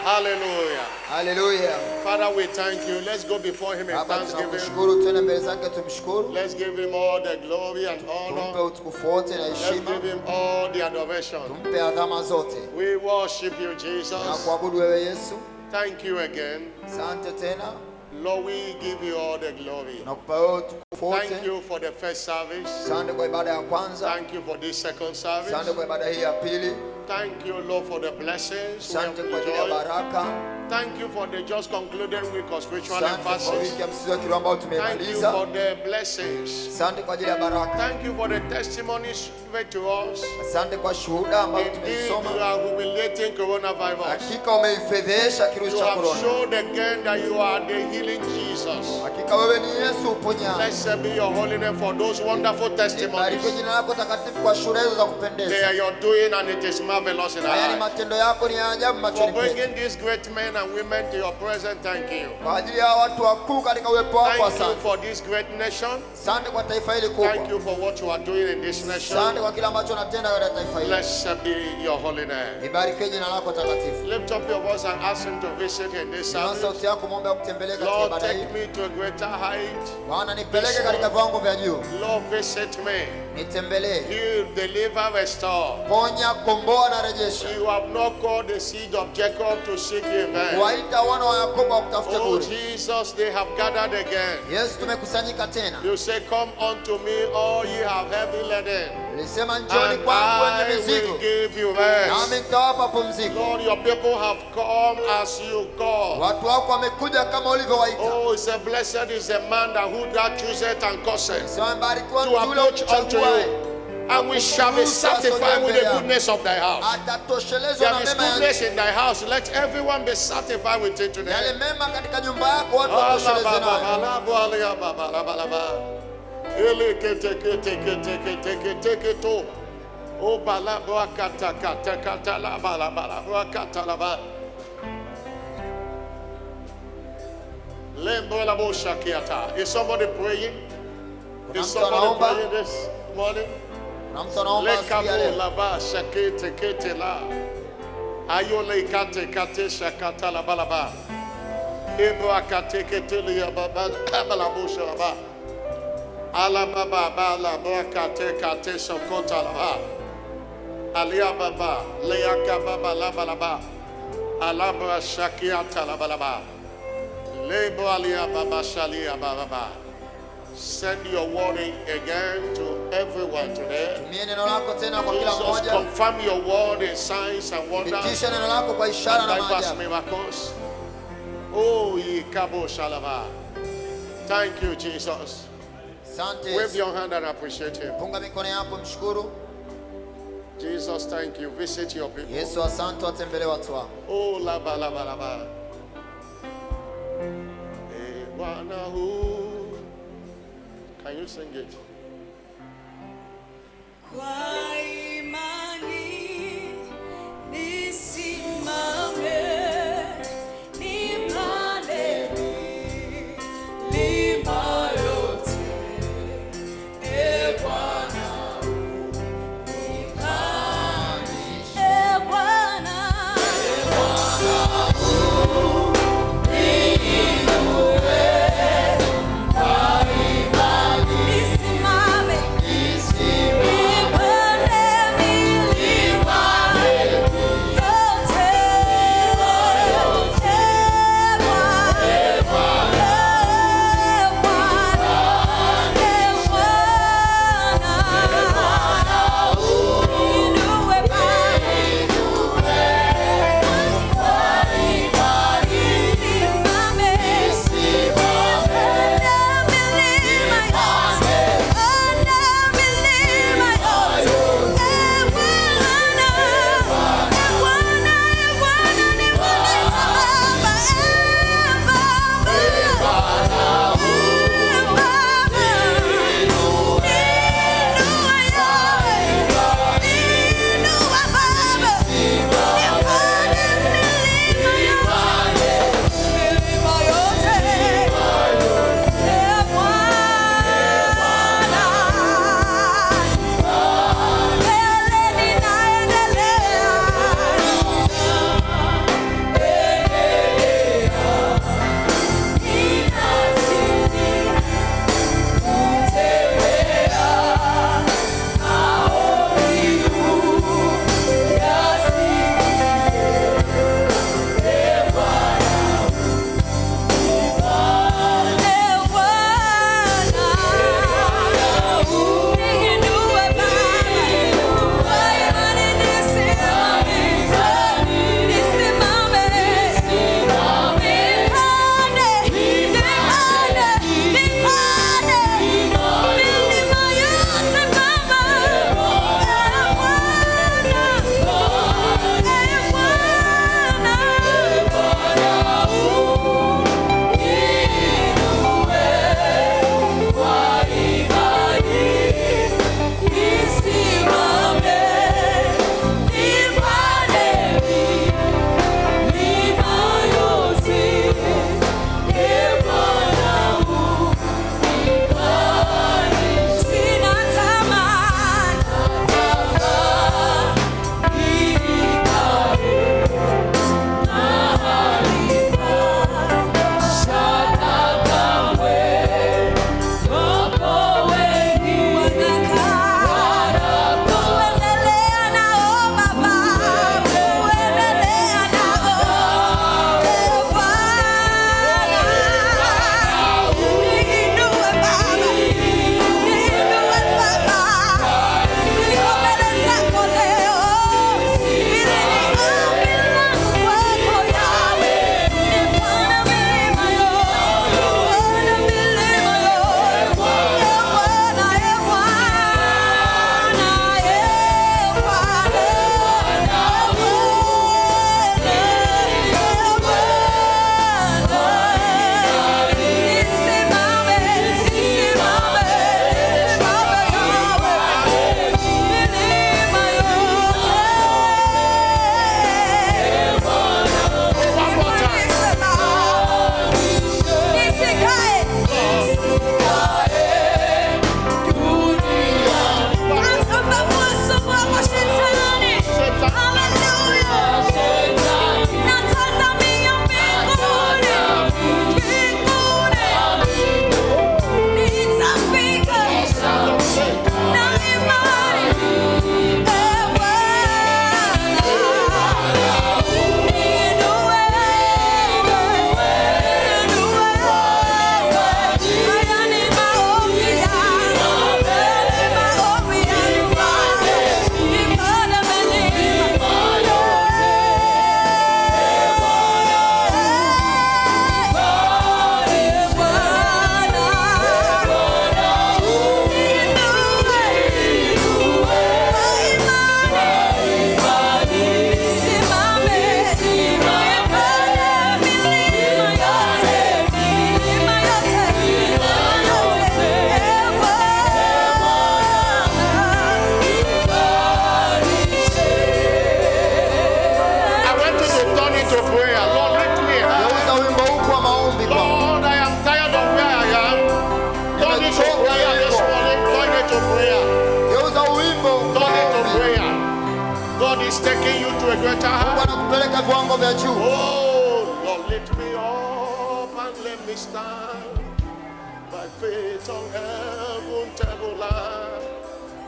Hallelujah. Hallelujah. Father, we thank you. Let's go before him in thanksgiving. Let's give him all the glory and honor. Let's give him all the adoration. We worship you, Jesus. Thank you again. Lord, we give you all the glory. Thank you for the first service. Thank you for this second service. Thank you, Lord, for the blessings we have enjoyed. Thank you for the just concluded week of spiritual emphasis. Thank you for the blessings. Thank you for the testimonies given to us. Indeed, you are humiliating coronavirus. You have showed again that you are the healing Jesus. Blessed be your holy name for those wonderful testimonies. They are your doing, and it is marvelous in our lives. For bringing these great men and women to your presence, thank you. Thank you for this great nation. Thank you for what you are doing in this nation. Blessed be your holy name. Lift up your voice and ask him to visit in this service. Lord, take me to a greater height. Lord, visit me. Heal, deliver, restore. You have not called the seed of Jacob to seek in vain. Oh Jesus, they have gathered again. You say, come unto me, all ye have heavy laden, and I will give you rest. Lord, your people have come as you call. Oh, it's a blessed is the man that who that chooseth and causeth to approach unto you, and we shall be satisfied with the goodness of thy house. There is goodness in thy house. Let everyone be satisfied with it today. Is somebody praying? Is somebody praying this morning? Lekabo laba shakete kete la ayole kate kate shakata la balaba ebra kate kete le baba kabala busha laba ala baba bala brakate kate sokota laba alia baba leaka baba la balaba alabra shakiata la balaba lebo alia baba shalia baba. Send your word again to everyone today. Jesus, confirm your word in signs and wonders and diverse miracles. Oh, Yikabo Shalava. Thank you, Jesus. Wave your hand and appreciate him. Jesus, thank you. Visit your people. Oh, laba laba laba. Can you sing it? Kwa imani nisimame, nimane milima yote, Bwana unipandishe, Bwana uniinue. into prayer. Lord, lift me high. Geuza wimbo huu kwa maombi kwa Lord, I am tired of where I am. Turn it to prayer this morning. Turn it to prayer. Geuza wimbo kwa Turn it to maombi. prayer. God is taking you to a greater height. Bwana kupeleka viwango vya juu. Oh, Lord, lift me up and let me stand by faith on heaven tableland.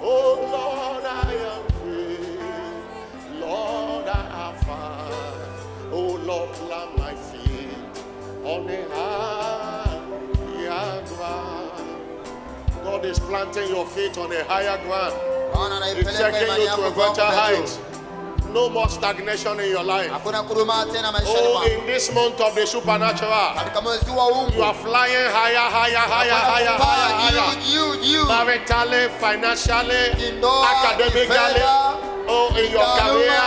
Oh, Lord, I am free. Lord, I have found. Oh, Lord, plant my feet on a higher ground. God is planting your feet on a higher ground. Bwana He's anaipeleka taking imani you to yako a viwango greater vya height. juu. No more stagnation in your life. Hakuna kudumaa tena maishani Oh, mwako. in this month of the supernatural, Katika mwezi wa you uungu. are flying higher, higher, higher, higher, higher, higher. Juu. Maritally, financially, Kindoa, academically, kifedha, oh, in your kitaaluma. career,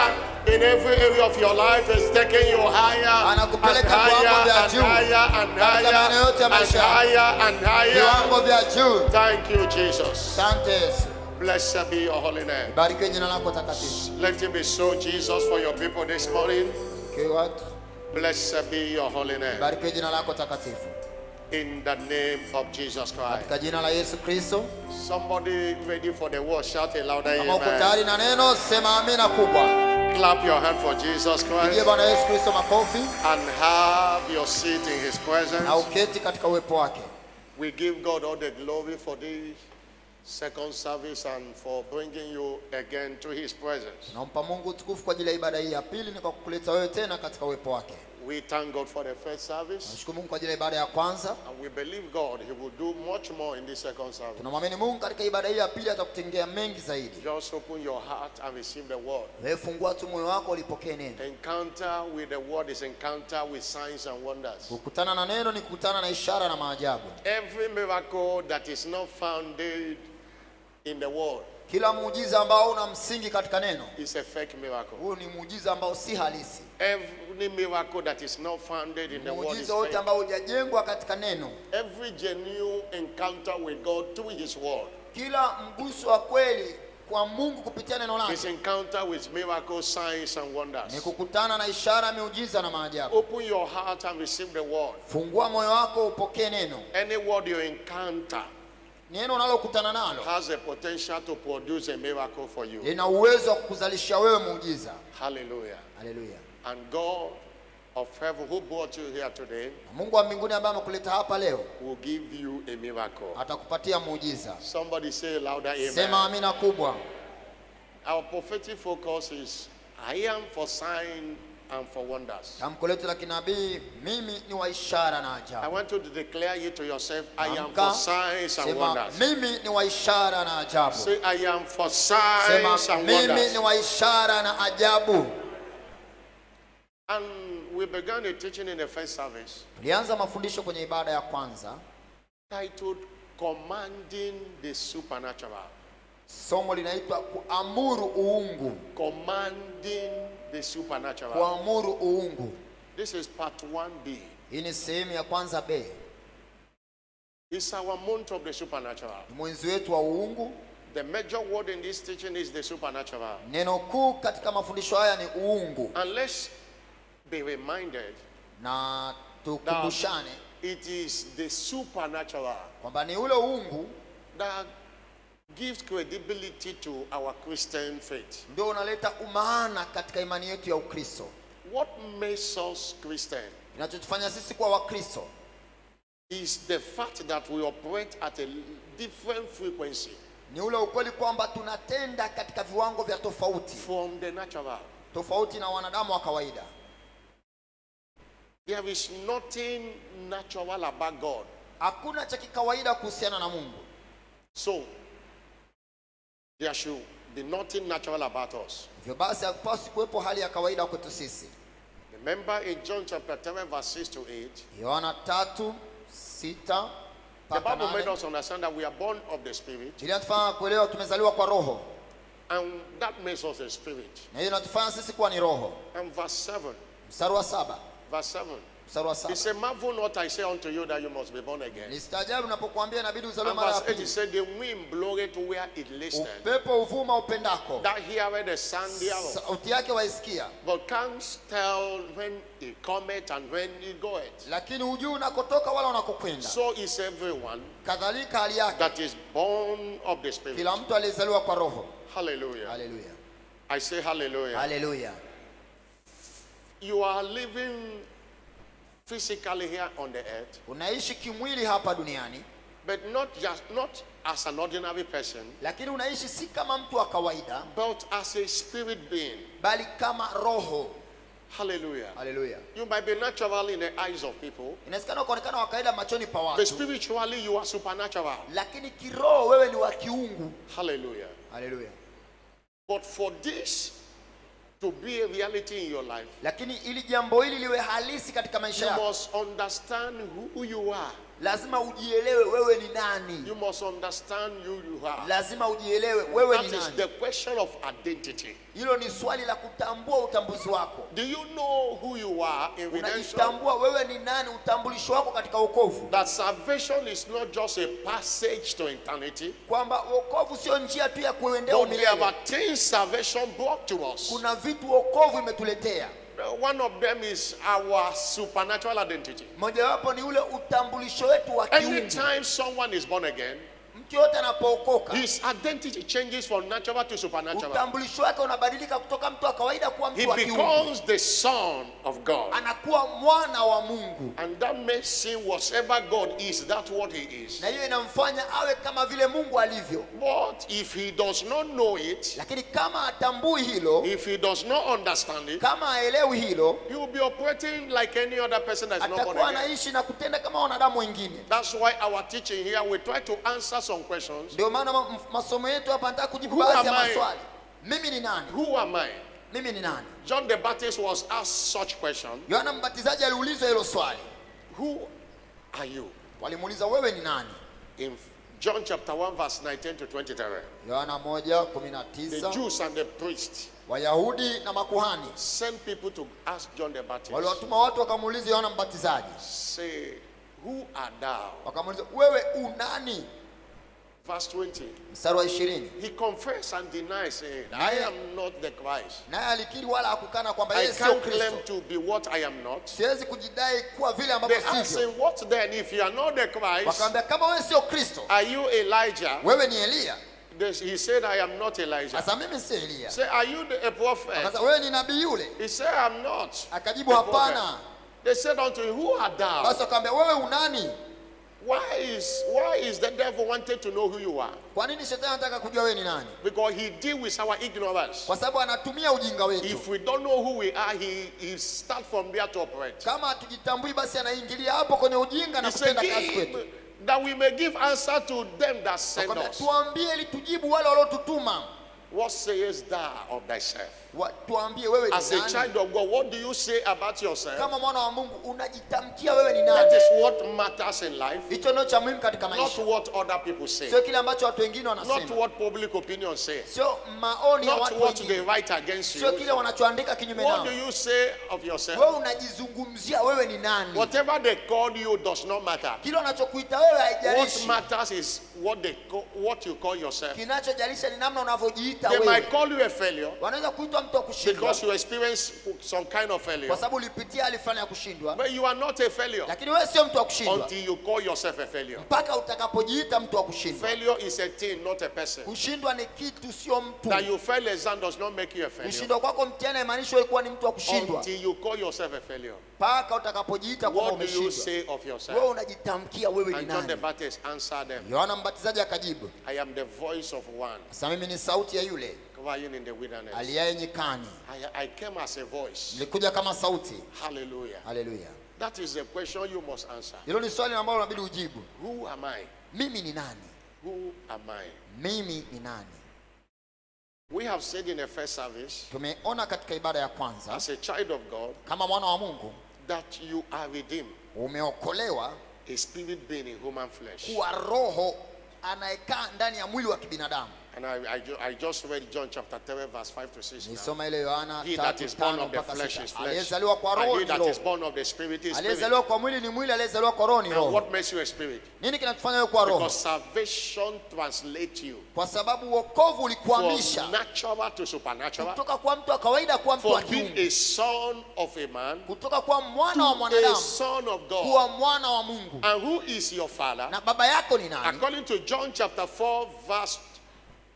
in every area of your life, is taking you higher and Anakupeleka higher viwango vya and juu. higher and Katika maeneo yote ya higher and maisha. higher and higher. Viwango vya juu. Thank you, Jesus. Asante Yesu. Blessed be your holy name. Barikiwe jina lako takatifu. Let him be so, Jesus, for your people this morning. Barikiwe watu. Blessed be your holy name. Barikiwe jina lako takatifu. In the name of Jesus Christ. Katika jina la Yesu Kristo. Somebody ready for the word, shout a louder Kama uko amen. tayari na neno, sema amina kubwa. Clap your hand for Jesus Pigie Christ Bwana Yesu Kristo makofi and have your seat in his presence. na uketi katika uwepo wake. We give God all the glory for this second service and for bringing you again to his presence. Nampa Mungu utukufu kwa ajili ya ibada hii ya pili, ni kwa kukuleta wewe tena katika uwepo wake. We thank God for the first service Nashukuru Mungu kwa ajili ya ibada ya kwanza. and we believe God he will do much more in this second service. Tunamwamini Mungu katika ibada hii ya pili atakutendea mengi zaidi. Just open your heart and receive the word. Wewe fungua tu moyo wako ulipokee neno. Encounter with the word is encounter with signs and wonders. Kukutana na neno ni kukutana na ishara na maajabu. Every miracle that is not founded in the word Kila muujiza ambao una msingi katika neno, is a fake miracle. huu ni muujiza ambao si halisi. Every miracle that is not founded in the word is Muujiza wote fake. ambao hujajengwa katika neno, Every genuine encounter with God through his word kila mguso wa kweli kwa Mungu kupitia neno is lake encounter with miracles, signs and ni wonders. kukutana na ishara, miujiza na maajabu. Open your heart and receive the word. Fungua moyo wako upokee neno. Any word you encounter Neno unalokutana nalo has a potential to produce a miracle for you. lina uwezo wa kukuzalishia wewe muujiza. Hallelujah. Haleluya. And God of heaven who brought you here today Mungu wa mbinguni ambaye amekuleta hapa leo will give you a miracle. atakupatia muujiza. Somebody say louder Sema amen. amina kubwa. Our prophetic focus is I am for sign and for wonders. Tamko letu la kinabii, mimi ni wa ishara na I ajabu. want you to declare it to yourself, I am Amka, for signs and sema wonders. mimi ni wa ishara na ajabu. Say I am for Sema signs and mimi wonders. ni wa ishara na ajabu. And we began a teaching in the first service Tulianza mafundisho kwenye ibada ya kwanza, titled Commanding the Supernatural. somo linaitwa kuamuru uungu. Commanding the supernatural. Kuamuru uungu. This is part 1B. Hii ni sehemu ya kwanza B. It's our month of the supernatural. Ni mwezi wetu wa uungu. The major word in this teaching is the supernatural. Neno kuu katika mafundisho haya ni uungu. And let's be reminded Na tukumbushane it is the supernatural kwamba ni ule uungu that gives credibility to our Christian faith. ndio unaleta umaana katika imani yetu ya Ukristo. What makes us Christian Kinachotufanya sisi kuwa Wakristo is the fact that we operate at a different frequency ni ule ukweli kwamba tunatenda katika viwango vya tofauti, from the natural. tofauti na wanadamu wa kawaida. There is nothing natural about God. Hakuna cha kikawaida kuhusiana na Mungu. So, there should be nothing natural about us. Hivyo basi hakupaswi kuwepo hali ya kawaida kwetu sisi. Remember in John chapter 10 verse 6 to 8, Yohana 3:6 the mpaka Bible made 8. us understand that we are born of the Spirit, Ili natufanya kuelewa tumezaliwa kwa roho. and that makes us a spirit. Na hiyo inatufanya sisi kuwa ni roho. And verse 7, Mstari wa 7. verse 7, Mstari wa He 7. said, marvel not, I say unto you, that you must be born again. Nistaajabu napokuambia inabidi uzaliwe And mara ya verse 8, he pili. said, the wind bloweth where it listeth, Upepo uvuma upendako, that heareth the sound thereof, sauti yake waisikia, but canst tell when it cometh and when it goeth. lakini hujui unakotoka wala unakokwenda. So is everyone Kadhalika hali yake that is born of the Spirit. kila mtu aliyezaliwa kwa Roho. Hallelujah. Haleluya. I say hallelujah. Haleluya. You are living physically here on the earth, Unaishi kimwili hapa duniani, but not as an ordinary person, lakini unaishi si kama mtu wa kawaida, but as a spirit being. bali kama roho. Hallelujah. Haleluya. You might be natural in the eyes of people, Inawezekana ukaonekana wa kawaida machoni pa but watu, spiritually you are supernatural. lakini kiroho wewe ni wa kiungu. Hallelujah. Haleluya. But for this to be a reality in your life, Lakini ili jambo hili liwe halisi katika maisha you yako, must understand who you are. lazima ujielewe wewe ni nani. You must understand who you are. Lazima ujielewe wewe That ni is nani. the question of identity. Hilo ni swali la kutambua utambuzi wako. Do you know who you are in redemption? Unajitambua wewe ni nani, utambulisho wako katika wokovu. That salvation is not just a passage to eternity, Kwamba wokovu sio njia tu ya kuendea but there umilele. are things salvation brought to us. Kuna vitu wokovu imetuletea. One of them is our supernatural identity. Mojawapo ni ule utambulisho wetu wa kiungu. Anytime someone is born again, Mtu yote anapookoka, his identity changes from natural to supernatural. utambulisho wake unabadilika kutoka mtu wa kawaida kuwa He mtu wa kiungu. becomes the son of God. Anakuwa mwana wa Mungu. And that makes him whatever God is, that's what he is. Na hiyo inamfanya awe kama vile Mungu alivyo. But if he does not know it, Lakini kama hatambui hilo, if he does not understand it, kama haelewi hilo, he will be operating like any other person that is not born atakuwa again. anaishi na kutenda kama wanadamu wengine. That's why our teaching here, we try to answer some questions. Ndio maana masomo yetu hapa nataka kujibu Who baadhi ya am I? maswali. Mimi ni nani? Who am I? Mimi ni nani? John the Baptist was asked such question. Yohana Mbatizaji aliulizwa hilo swali. Who are you? Walimuuliza wewe ni nani? In John chapter 1 verse 19 to 23. Yohana The 1:19. Jews and the priests Wayahudi na makuhani sent people to ask John the Baptist, waliwatuma watu wakamuuliza Yohana Mbatizaji. say, who art thou? Wakamuuliza wewe unani? Verse 20. Mstari wa 20. He confessed and denied, saying, I am not the Christ. Naye alikiri wala hakukana kwamba I yeye sio can't Kristo. claim to be what I am not. Siwezi kujidai kuwa vile They ambavyo asked sivyo. him, what then if you are not the Christ? Wakamwambia kama wewe sio Kristo, Are you Elijah? wewe ni Elia. He said, I am not Elijah. Sasa mimi si Elia. Say, are you a prophet? Sasa wewe ni nabii yule? He said, I'm not. Akajibu a prophet." hapana. They said unto him, who art thou? Basi wakamwambia wewe unani? Why is the devil wanted to know who you are? Kwa nini shetani anataka kujua wewe ni nani? Because he deals with our ignorance. Kwa sababu anatumia ujinga wetu. If we don't know who we are, he start from there to operate. Kama hatujitambui basi anaingilia hapo kwenye ujinga na He said, kutenda kazi kwetu. that we may give answer to them that send Wakamwambia us. tuambie ili tujibu wale waliotutuma. What sayest thou of thyself? Tuambie wewe ni As a nani? child of God, what do you say about yourself? Kama mwana wa Mungu unajitamkia wewe ni That nani? is what matters in life. Hicho ndio cha muhimu katika Not maisha. what other people say. Sio kile ambacho watu wengine Not wanasema. what public opinion say. Sio maoni ya Not watu what they wengine. write against Sio you. kile wanachoandika kinyume What nao. do you say of yourself? Wewe unajizungumzia wewe ni nani? Whatever they call you does not matter. Kile wanachokuita wewe What haijalishi. matters is what you call yourself. Kinachojalisha ni namna unavyojiita They might wewe. call you a failure Wanaweza kuitwa mtu wa kushindwa because you experience some kind of failure. kwa sababu ulipitia hali fulani ya kushindwa, But you are not a failure lakini wewe sio mtu wa kushindwa until you call yourself a failure. mpaka utakapojiita mtu wa kushindwa. Failure is a thing, not a person. Kushindwa ni kitu, sio mtu. That you fail exam does not make you a failure Kushindwa kwako mtihani haimaanishi wewe kuwa ni mtu wa kushindwa until you call yourself a failure. mpaka utakapojiita kwamba What do you umeshindwa. say of Wewe yourself? unajitamkia wewe ni And John the nani? Baptist answered them, Yohana Mbatizaji akajibu, I am the voice of one sasa mimi ni sauti ya yule crying in the wilderness. aliaye nyikani. I came as a voice. Nilikuja kama sauti. Hallelujah. Haleluya. That is the question you must answer. Hilo ni swali ambalo unabidi ujibu. Who am I? Mimi ni nani? Who am I? Mimi ni nani? We have said in the first service, Tumeona katika ibada ya kwanza as a child of God, kama mwana wa Mungu that you are redeemed, umeokolewa a spirit being in human flesh. kuwa roho anayekaa ndani ya mwili wa kibinadamu. And I just read John chapter 3 verse 5 to 6 now. Nisoma ile Yohana He that is born 3:5 of the mpaka flesh 6. is flesh. Aliyezaliwa kwa roho And he ni that roho. is born of the spirit is spirit. Aliyezaliwa kwa mwili ni mwili, aliyezaliwa kwa roho ni And roho. what makes you a spirit? Nini kinakufanya wewe kuwa roho? Because salvation translates you Kwa sababu wokovu ulikuhamisha from natural to supernatural, kutoka kwa mtu wa kawaida kuwa mtu wa from being kiungu, a son of a man kutoka kwa mwana wa to a mwanadamu son of God. kuwa mwana wa Mungu. And who is your father? Na baba yako ni nani? According to John chapter 4 verse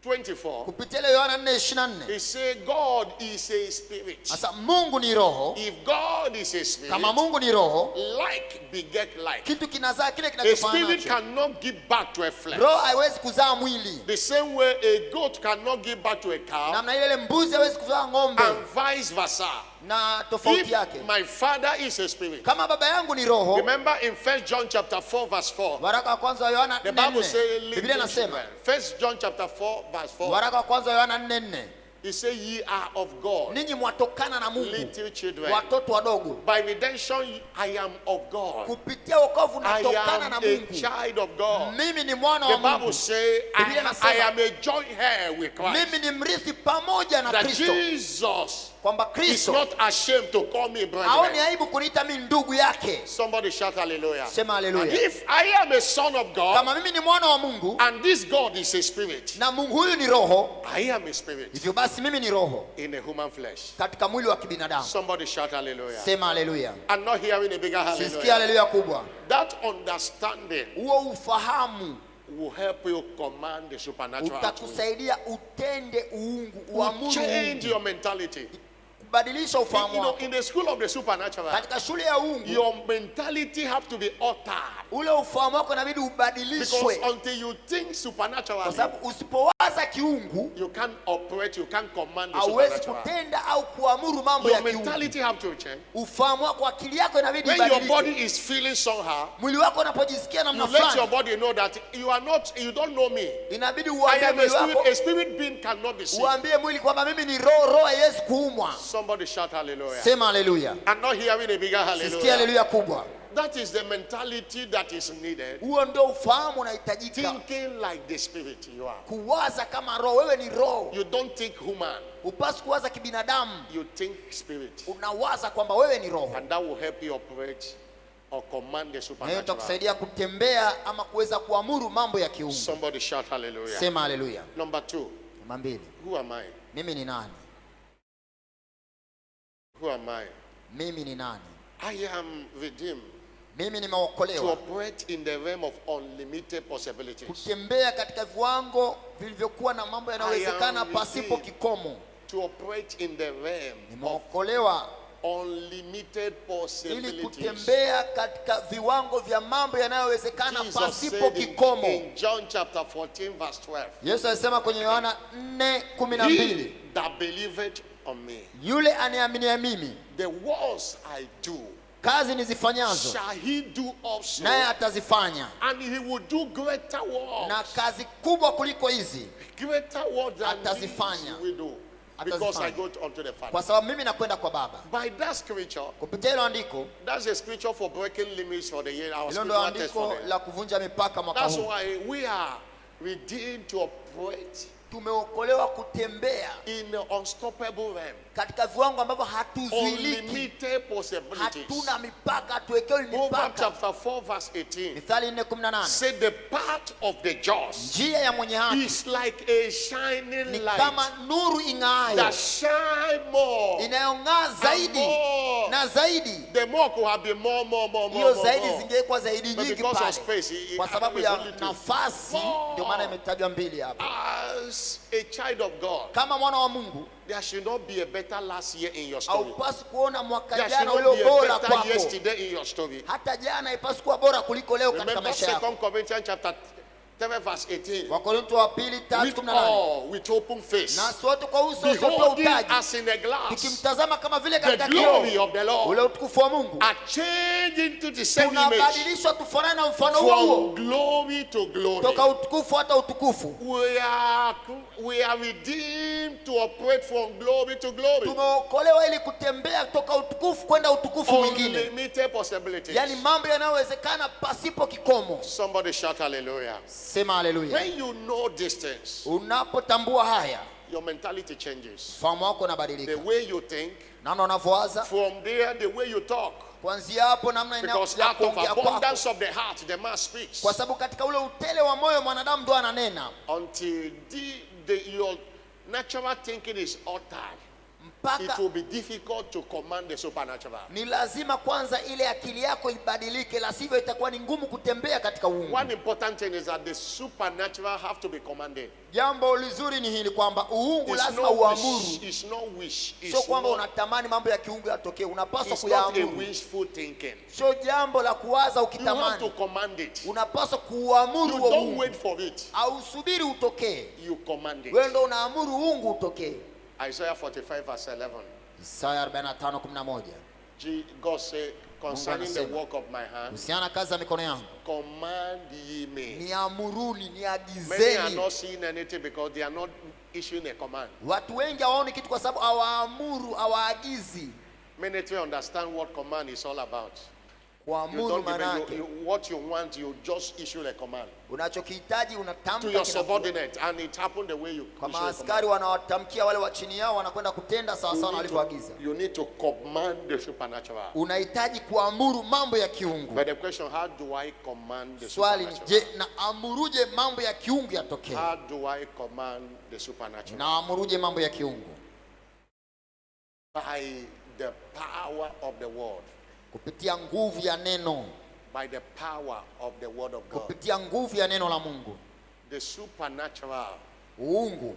24, Kupitia ile Yohana 4:24. he said God is a spirit. Sasa Mungu ni roho. If God is a spirit, Kama Mungu ni roho, like beget like. kitu kinazaa kile A spirit kinachofanana. cannot give back to a flesh. Roho haiwezi kuzaa mwili. The same way a goat cannot give back to a cow, Namna ile mbuzi hawezi kuzaa ng'ombe, and vice versa. na tofauti yake. If my father is a spirit, Kama baba yangu ni roho, remember in 1 John chapter 4 verse 4, waraka wa kwanza wa Yohana the Bible 4:4. says, Biblia inasema, 1 John chapter 4 verse 4, waraka wa kwanza wa Yohana 4:4. he says, ye are of God, Ninyi mwatokana na Mungu, little children. watoto wadogo. By redemption, I am of God. Kupitia wokovu I natokana am na a Mungu. child of God. Mimi ni mwana The wa Bible Mungu. says, Biblia I inasema, am a joint heir with Christ. Mimi ni mrithi pamoja na That Kristo. Jesus Kwamba is Kristo not ashamed to call me haoni brethren. aibu kuniita mimi ndugu yake. Somebody shout hallelujah. Sema And haleluya. if I am a son of God, Kama mimi ni mwana wa Mungu and this God is a spirit, na Mungu huyu ni roho, I am a spirit hivyo basi mimi ni roho in a human flesh. katika mwili wa kibinadamu. Somebody shout hallelujah. Sema haleluya. I'm not hearing a bigger Sisikia hallelujah. haleluya kubwa. That understanding Huo ufahamu will help you command the supernatural outward. utakusaidia utende uungu, Will uamuru change uungu. your mentality. Kubadilisha ufahamu wako. In the school of the supernatural, Katika shule ya uungu, your mentality have to be altered. ule ufahamu wako inabidi Because ubadilishwe. until you think Kwa supernaturally, sababu usipowaza kiungu, you can't operate, you can't command the hauwezi supernatural. kutenda au kuamuru mambo Your ya kiungu. mentality have to change. Ufahamu wako, akili yako inabidi When your ibadilike. body is feeling somehow, Mwili wako unapojisikia you namna let your fulani, body know that you don't know me. inabidi I uambie am a mwili spirit. wako, A spirit being cannot be seen. uambie mwili kwamba mimi ni roho, roho haiwezi kuumwa. Somebody shout hallelujah. Sema haleluya. I'm not hearing a bigger Sisikia hallelujah. haleluya kubwa. That is the mentality that is needed. Huo ndio ufahamu unahitajika, Thinking like the spirit you are. kuwaza kama roho. Wewe ni roho, You don't think human, upasi kuwaza kibinadamu, you think spirit. unawaza kwamba wewe ni roho. And that will help you operate or command the Na hiyo supernatural. itakusaidia kutembea ama kuweza kuamuru mambo ya kiungu. Somebody shout hallelujah. Sema haleluya. Number 2, Namba 2, who am I? mimi ni nani? Who am I? Mimi ni nani? I am redeemed Mimi to nimeokolewa operate in the realm of unlimited possibilities. kutembea katika viwango vilivyokuwa na mambo yanayowezekana pasipo kikomo. To operate in the realm of Nimeokolewa unlimited ili possibilities. kutembea katika viwango vya mambo yanayowezekana Jesus pasipo said kikomo. in John chapter 14 verse 12, Yesu alisema kwenye Yohana 4:12, he that believeth on me, yule aniaminia mimi, the works I do, kazi nizifanyazo shall he do also, naye atazifanya, and he will do greater na works. kazi kubwa kuliko hizi, Greater works than atazifanya. these we do, because I Atazifanya. go unto the kwa Father. sababu mimi nakwenda kwa Baba. By that scripture, Kupitia hilo andiko, that's a scripture for breaking limits for the year. Our hilo ndio scripture text for andiko them. la kuvunja mipaka mwaka That's huu. why we are redeemed to operate Tumeokolewa kutembea in the unstoppable realm, katika viwango ambavyo hatuzuiliki, unlimited possibilities. hatuna mipaka, hatuwekewi Proverbs mipaka. chapter 4 verse 18 Mithali 4:18, said the path of the just njia ya mwenye haki is like a shining ni light kama nuru ing'aayo, that shine more inayong'aa and zaidi more. na zaidi. The more could have been more. Hiyo zaidi zingekuwa zaidi But nyingi because of pale, space, kwa sababu ya it's only two. nafasi, ndio maana imetajwa 2 hapa. As a child of God, Kama mwana wa Mungu, there should not be a better last year in your story. haupasi kuona mwaka There jana should not ulio be a bora better kwako. yesterday in your story. Hata jana haipasi kuwa bora kuliko leo katika Remember maisha yako. 2 Corinthians chapter 7 verse 18. Wakorintho wa 2 With 3:18, all, with open face, na sote kwa uso usiotoa beholding utaji, as in a glass tukimtazama kama vile the katika glory kioo of the Lord, ule utukufu wa Mungu, are changed into the same image, tunabadilishwa tufanane na mfano huo from huo, glory to glory. toka utukufu hata utukufu. We are redeemed to operate from glory to glory. Tumeokolewa ili kutembea toka utukufu kwenda utukufu mwingine, Unlimited possibilities. yaani mambo yanayowezekana pasipo kikomo. Somebody shout hallelujah. Sema haleluya. When you know these things, Unapotambua haya, your mentality changes. fahamu wako The unabadilika. way you think, Namna unavyowaza, from there, the way you talk. kuanzia hapo namna Because ya out of kuongea kwako. abundance of the heart, the man speaks. Kwa sababu katika ule utele wa moyo mwanadamu ndo ananena. Until your natural thinking is altered, it Mpaka will be difficult to command the supernatural. ni lazima kwanza ile akili yako ibadilike, la sivyo itakuwa ni ngumu kutembea katika uungu. One important thing is that the supernatural have to be commanded. Jambo lizuri ni hili kwamba uungu It's lazima no uamuru. wish. It's no wish. Sio kwamba It's unatamani mambo ya kiungu yatokee, unapaswa not a kuyaamuru. wishful thinking. Sio jambo la kuwaza You have to ukitamani. command it. Unapaswa kuamuru You wa don't uungu. wait for it. Au subiri utokee. You command it. Wewe ndio unaamuru uungu utokee. Isaiah 45 verse 11. Isaya 45:11. God said, concerning the anasema, work of my hand, Usiana kazi ya mikono yangu. command ye me. Niamuruni, Many are niagizeni. not seeing anything because they are not issuing a command. Watu wengi hawaoni kitu kwa sababu hawaamuru, hawaagizi. Many people understand what command is all about. You Kuamuru don't maana even, yake what you want, you just issue a command unachokihitaji to unatamka your kinakuwa. subordinate, and it happened the way you Kama issue a askari command. wanawatamkia wale wa chini yao wanakwenda kutenda sawa sawa walivyoagiza. You need to command the supernatural. Unahitaji kuamuru mambo ya kiungu. But the question, how do I command the Swali ni supernatural? je, na amuruje mambo ya kiungu yatokee? How do I command the supernatural? Na amuruje mambo ya kiungu? By the power of the word. Kupitia nguvu ya neno. By the power of the word of God. Kupitia nguvu ya neno la Mungu. The supernatural Uungu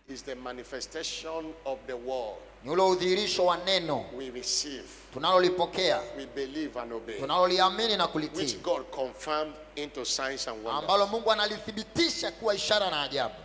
is the manifestation of the word ni ule udhihirisho wa neno we receive, tunalolipokea, we believe and obey, tunaloliamini na which kulitii, God confirmed into signs and wonders. ambalo Mungu analithibitisha kuwa ishara na ajabu.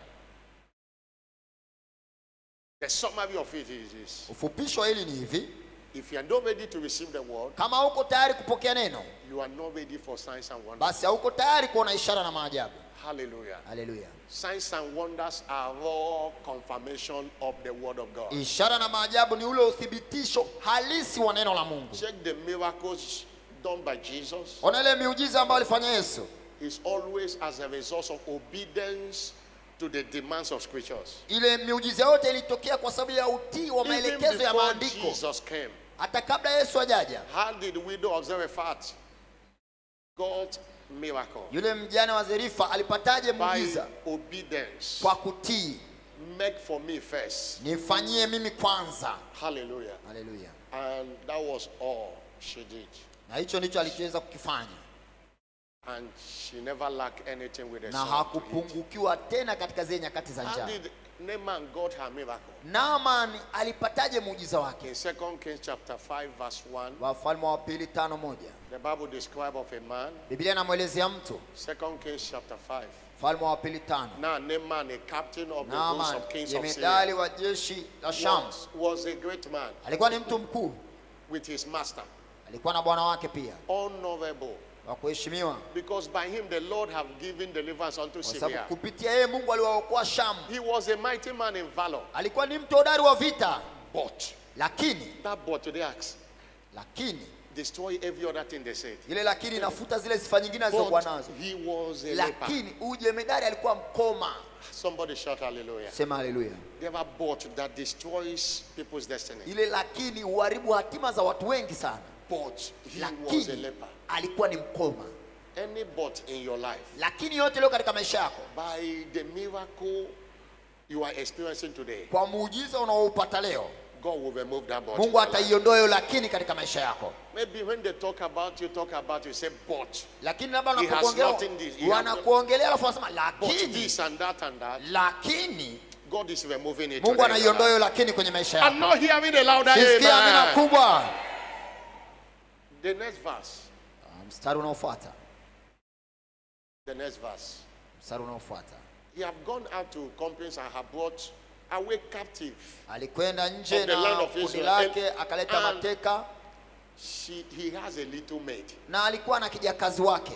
The summary of it is this: Ufupisho hili ni hivi: if you are not ready to receive the word, kama hauko tayari kupokea neno, you are not ready for signs and wonders. basi hauko tayari kuona ishara na maajabu. Hallelujah. Haleluya. Signs and wonders are raw confirmation of the word of God. Ishara na maajabu ni ule uthibitisho halisi wa neno la Mungu. Check the miracles done by Jesus. Ona ile miujiza ambayo alifanya Yesu, Is always as a result of obedience to the demands of scriptures. ile miujiza yote ilitokea kwa sababu ya utii wa Even maelekezo ya before maandiko. Jesus came, Hata kabla Yesu hajaja, how did the widow of Zarephath got miracle? yule mjane wa Zerifa alipataje By muujiza? obedience. Kwa kutii. Make for me first. Nifanyie mimi kwanza. Hallelujah. Haleluya. And that was all she did. Na hicho ndicho alichoweza kukifanya, And she never lacked anything with the na son to eat. hakupungukiwa tena katika zile nyakati za How njaa. did Naaman got her miracle? Naaman alipataje muujiza wake? In 2 Kings chapter 5 verse 1, Wafalme wa pili 5:1. the Bible describes of a man. Biblia inamwelezea mtu. 2 Kings chapter 5. Wafalme wa pili 5. Now Naaman, a captain of the host Naaman, of kings of jemedali Syria, wa jeshi la Sham, was a great man alikuwa ni mtu mkuu, with his master, alikuwa na bwana wake pia honorable, wa kuheshimiwa, because by him the Lord have given deliverance unto kwa sababu Syria. kupitia yeye Mungu aliwaokoa Sham. He was a mighty man in valor. Alikuwa ni mtu hodari wa vita, But lakini that but today acts destroy every other thing they said. ile lakini inafuta zile sifa nyingine alizokuwa But nazo. he was a leper. Lakini ujemedari alikuwa mkoma. Somebody shout hallelujah. Sema haleluya. They have a but that destroys people's destiny. Ile lakini uharibu hatima za watu wengi sana. But he was a Lakini leper. alikuwa ni mkoma. Any but in your life, Lakini yote leo katika maisha yako, by the miracle you are experiencing today, kwa muujiza unaoupata leo, God will remove that but. Mungu ataiondoa hiyo lakini katika maisha yako. Maybe when they talk about you say but. Lakini labda He has wanapokuongelea nothing this. He wanakuongelea alafu wanasema But lakini, this and that and that. lakini God is removing it. Mungu anaiondoa hiyo lakini kwenye maisha I'm yako. not hearing a louder Sikia amina amen. kubwa. The next verse. Mstari unaofuata. The next verse. Mstari unaofuata. He have gone out to companies and have brought away captive. Alikwenda nje Of the land na of kundi Israel. lake akaleta And mateka, He has a little maid na alikuwa na kijakazi wake.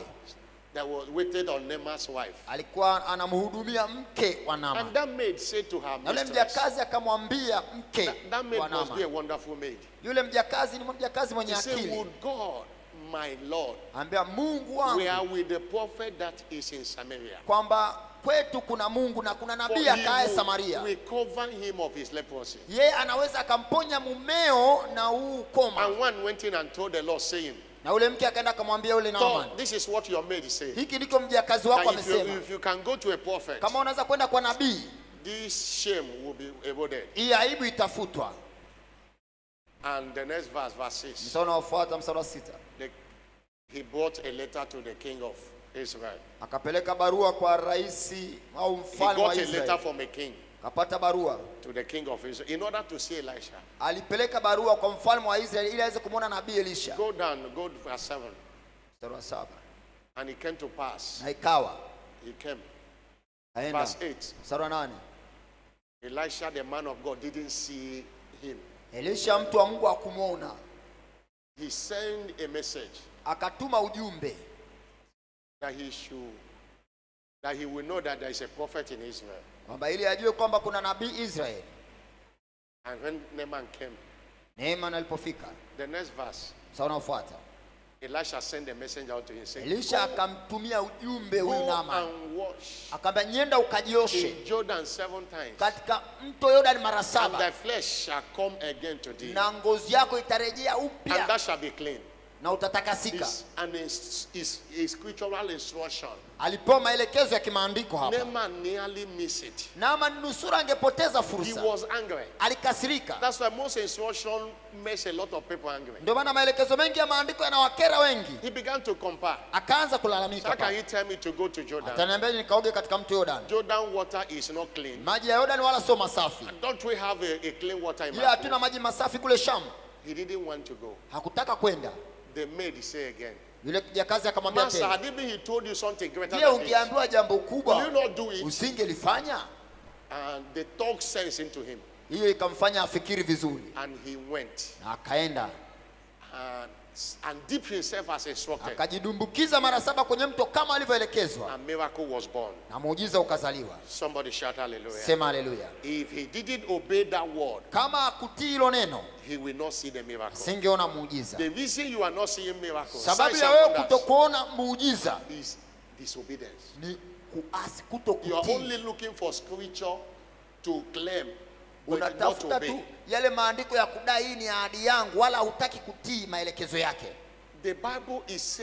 that was waited on Naaman's wife. Alikuwa anamhudumia mke wa And Naaman. that maid said to her Na yule mistress, mjakazi akamwambia mke that maid wa must be a Naaman. wonderful maid. Yule mjakazi ni mjakazi mwenye He said, akili. would God my Lord, ambia Mungu we wangu are with the prophet that is in Samaria. kwamba kwetu kuna Mungu na kuna For nabii he akae will Samaria. recover him of his leprosy. Yeye anaweza akamponya mumeo na huu koma. And one went in and told the Lord, saying, Na ule mke akaenda akamwambia yule God, Naaman, this is what your maid said. hiki ndiko mjakazi wako That amesema, if you can go to a prophet, kama unaweza kwenda kwa nabii, this shame will be avoided. hii aibu itafutwa. And the next verse, verse 6, Mstari unaofuata, mstari wa 6. he brought a letter to the king of Israel. Akapeleka barua kwa raisi au He mfalme wa got a letter Israeli. from a king Akapata barua. to the king of Israel in order to see Elisha. Alipeleka barua kwa mfalme wa Israeli ili aweze kumwona nabii Elisha. Go down, go to verse 7. Mstari wa 7. And it came to pass. Na ikawa He came. aenda. Verse 8. Mstari wa 8. Elisha, the man of God, didn't see him. Elisha mtu wa Mungu hakumwona. He sent a message Akatuma ujumbe that he will know that there is a prophet in Israel. kwamba ili ajue kwamba kuna nabii Israeli. And when Naaman came, Naaman alipofika, the next verse, sasa unaofuata, Elisha sent a messenger out to him saying, Elisha akamtumia ujumbe huyu go Naaman, and wash akamwambia nyenda ukajioshe in Jordan 7 times, katika mto Yordani mara and 7, thy flesh shall come again to thee, na ngozi yako itarejea and upya thou shalt be clean. na utatakasika. Is scriptural instruction. Alipewa maelekezo ya kimaandiko hapa. Naaman nearly missed it. Naaman nusura angepoteza He fursa. was angry. Alikasirika. That's why most instruction makes a lot of people angry. Ndio maana maelekezo mengi ya maandiko yanawakera wengi. He began to compare. Akaanza How kulalamika. can you tell me to go to Jordan? Ataniambia nikaoge katika mto Yordani. Jordan water is not clean. Maji ya Yordani wala sio masafi. Don't we have a clean water in Je, my hatuna maji masafi kule Sham? He didn't want to go. Hakutaka kwenda. The maid say again, Yule kijakazi akamwambia Master, tena, had he told you something greater je, than this? ungeambiwa jambo Will you kubwa not do it? usingelifanya? And they talk sense into him. Hiyo ikamfanya afikiri vizuri And he went na akaenda and dipped himself as instructed. akajidumbukiza mara 7 kwenye mto kama alivyoelekezwa, And miracle was born. na muujiza ukazaliwa. Somebody shout hallelujah. Sema haleluya. If he didn't obey that word, Kama akutii hilo neno, he will not see the miracle. singeona muujiza. The reason you are not seeing miracles, Sababu signs ya and wewe wonders, kutokuona muujiza is disobedience. ni kuasi, You are kutokutii. only looking for scripture to claim, but not Unatafuta obey. tu yale maandiko ya kudai hii ni ahadi yangu, wala hutaki kutii maelekezo yake. The Bible is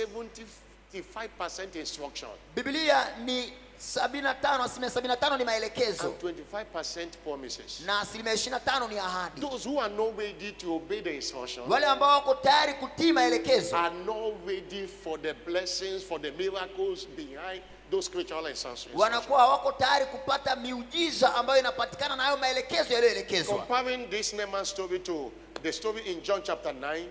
75% instruction Biblia ni 75, asilimia 75 ni maelekezo and 25% promises. na asilimia 25 ni ahadi. Those who are not ready to obey the instruction Wale ambao wako tayari kutii maelekezo are not ready for the blessings, for the miracles behind those scriptural instructions. wanakuwa hawako tayari kupata miujiza ambayo inapatikana na hayo maelekezo yaliyoelekezwa. Comparing this Naaman story to the story in John chapter 9,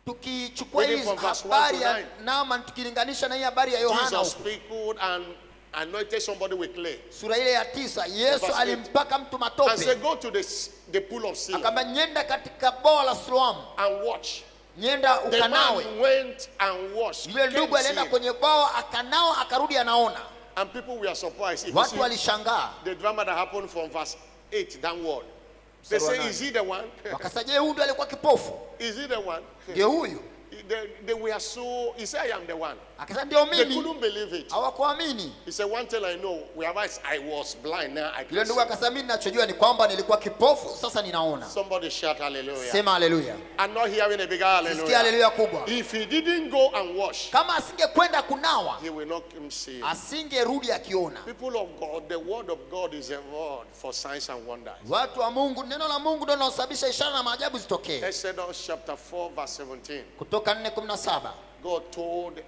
Tukichukua Reading hizi from verse 1 habari to ya 9. Naaman tukilinganisha na hii habari ya Yohana Jesus huko sprinkled and anointed somebody with clay sura ile ya 9, Yesu Verse 8. alimpaka mtu and said, matope, go to the pool of Siloam akamba nyenda katika boa la Siloamu, and watch. nyenda The ukanawe. man went and washed. Yule came ndugu alienda seeing. kwenye bwawa akanawa, akarudi anaona. And people were surprised. If you Watu see walishangaa, the drama that happened from verse 8 downward, they Mstari wa say, nane. is he the one? wakasema je, huyu ndiye alikuwa kipofu? Is he the one? Ndio huyu? They were so, he said, I am the one. Akasema ndio They mimi. couldn't believe it. Hawakuamini. He said, one thing I know, whereas I was blind, now I Yule can ndugu see. akasema mimi ninachojua ni kwamba nilikuwa kipofu, sasa ninaona. Somebody shout hallelujah. Sema haleluya. I'm not hearing a bigger Sikia hallelujah. haleluya kubwa. If he didn't go and wash, Kama asingekwenda kunawa, he will not come see. asingerudi akiona. People of God, the word of God is a word for signs and wonders. Watu wa Mungu, neno la Mungu ndio linalosababisha ishara na maajabu zitokee. Exodus chapter 4 verse 17. Kutoka 4:17, God told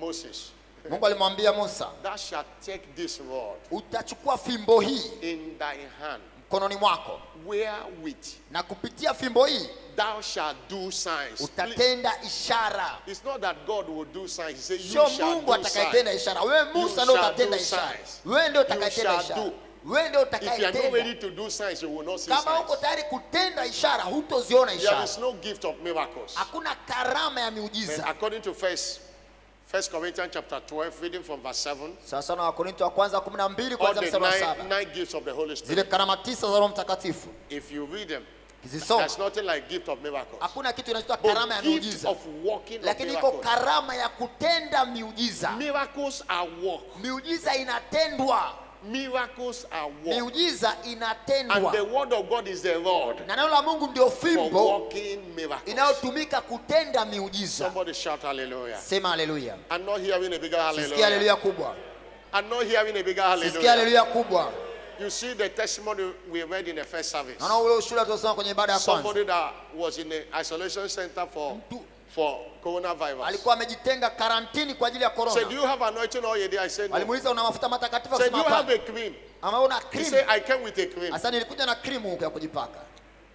Moses, Mungu alimwambia Musa, thou shalt take this rod utachukua fimbo hii in thy hand, mkononi mwako, wherewith na kupitia fimbo hii thou shalt do signs. utatenda ishara. It's not that God will do signs. He said, Sio you shall Mungu do atakayetenda signs. ishara. Wewe Musa ndio shall utatenda do ishara. signs. Wewe ndio You utakayetenda shall ishara. do. Wewe ndio If you are not utakayetenda. ready to do signs, you will not see Kama uko signs. tayari kutenda ishara, hutoziona There ishara. is no gift of miracles. Hakuna karama ya But miujiza. according to First Corinthians chapter 12, reading from verse 7, Sasa na Wakorintho wa kwanza 12 all kwanza the mstari wa 7. nine gifts of the Holy Zile Spirit, karama 9 za Roho Mtakatifu. if you read them, Kizisoma. There's nothing like gift of miracles. Hakuna kitu kinachoitwa karama ya But gift miujiza. of walking of Lakini iko miracles. karama ya kutenda miujiza. Miracles are walk. Miujiza inatendwa. Miracles are walk. Miujiza And inatendwa. the word of God is the Lord Na neno la Mungu ndio for fimbo walking miracles. inayotumika kutenda miujiza. Somebody shout hallelujah. Sema haleluya. I'm not hearing a bigger Sikia hallelujah. haleluya kubwa. I'm not hearing a bigger Sikia hallelujah. haleluya kubwa. You see the testimony we read in the first service. Naona ule ushuhuda tuliosoma kwenye ibada ya kwanza. Somebody that was in the isolation center for coronavirus. Alikuwa amejitenga karantini kwa ajili ya Said, do corona. you have anointing oil here? I said, no. Alimuuliza una mafuta matakatifu? Said, do you Akasema have a hapana. cream? Ama una He cream? said, I came with a cream. Asa nilikuja na cream ya kujipaka.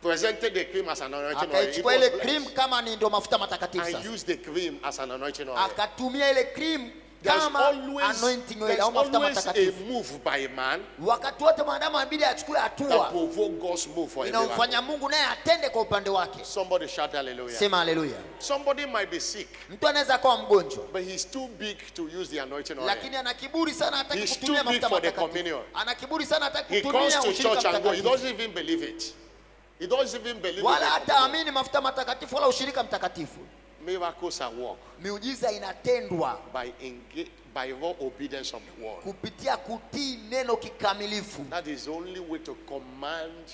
Presented the cream as an anointing oil. It Akaichukua was ile blessed. cream kama ni ndio mafuta matakatifu And sasa. used the cream as an anointing oil. Akatumia ile cream There's kama always, anointing oil there's au mafuta always a matakatifu. move by a man Wakati wote mwanadamu anabidi achukue that hatua provoke God's move for a miracle. inamfanya Mungu naye atende kwa upande wake. Somebody shout hallelujah. Sema haleluya. Somebody might be sick, Mtu anaweza kuwa mgonjwa but he's too big to use the anointing oil. lakini ana kiburi sana hataki He's kutumia too big mafuta for the matakatifu. communion. Ana kiburi sana hataki He comes kutumia to ushirika church and go. He mtakatifu. doesn't even believe it. He doesn't even believe Wala it. hata amini mafuta matakatifu wala ushirika mtakatifu. Miracles are work Miujiza inatendwa by raw obedience of the word. kupitia kutii neno kikamilifu. That is the only way to command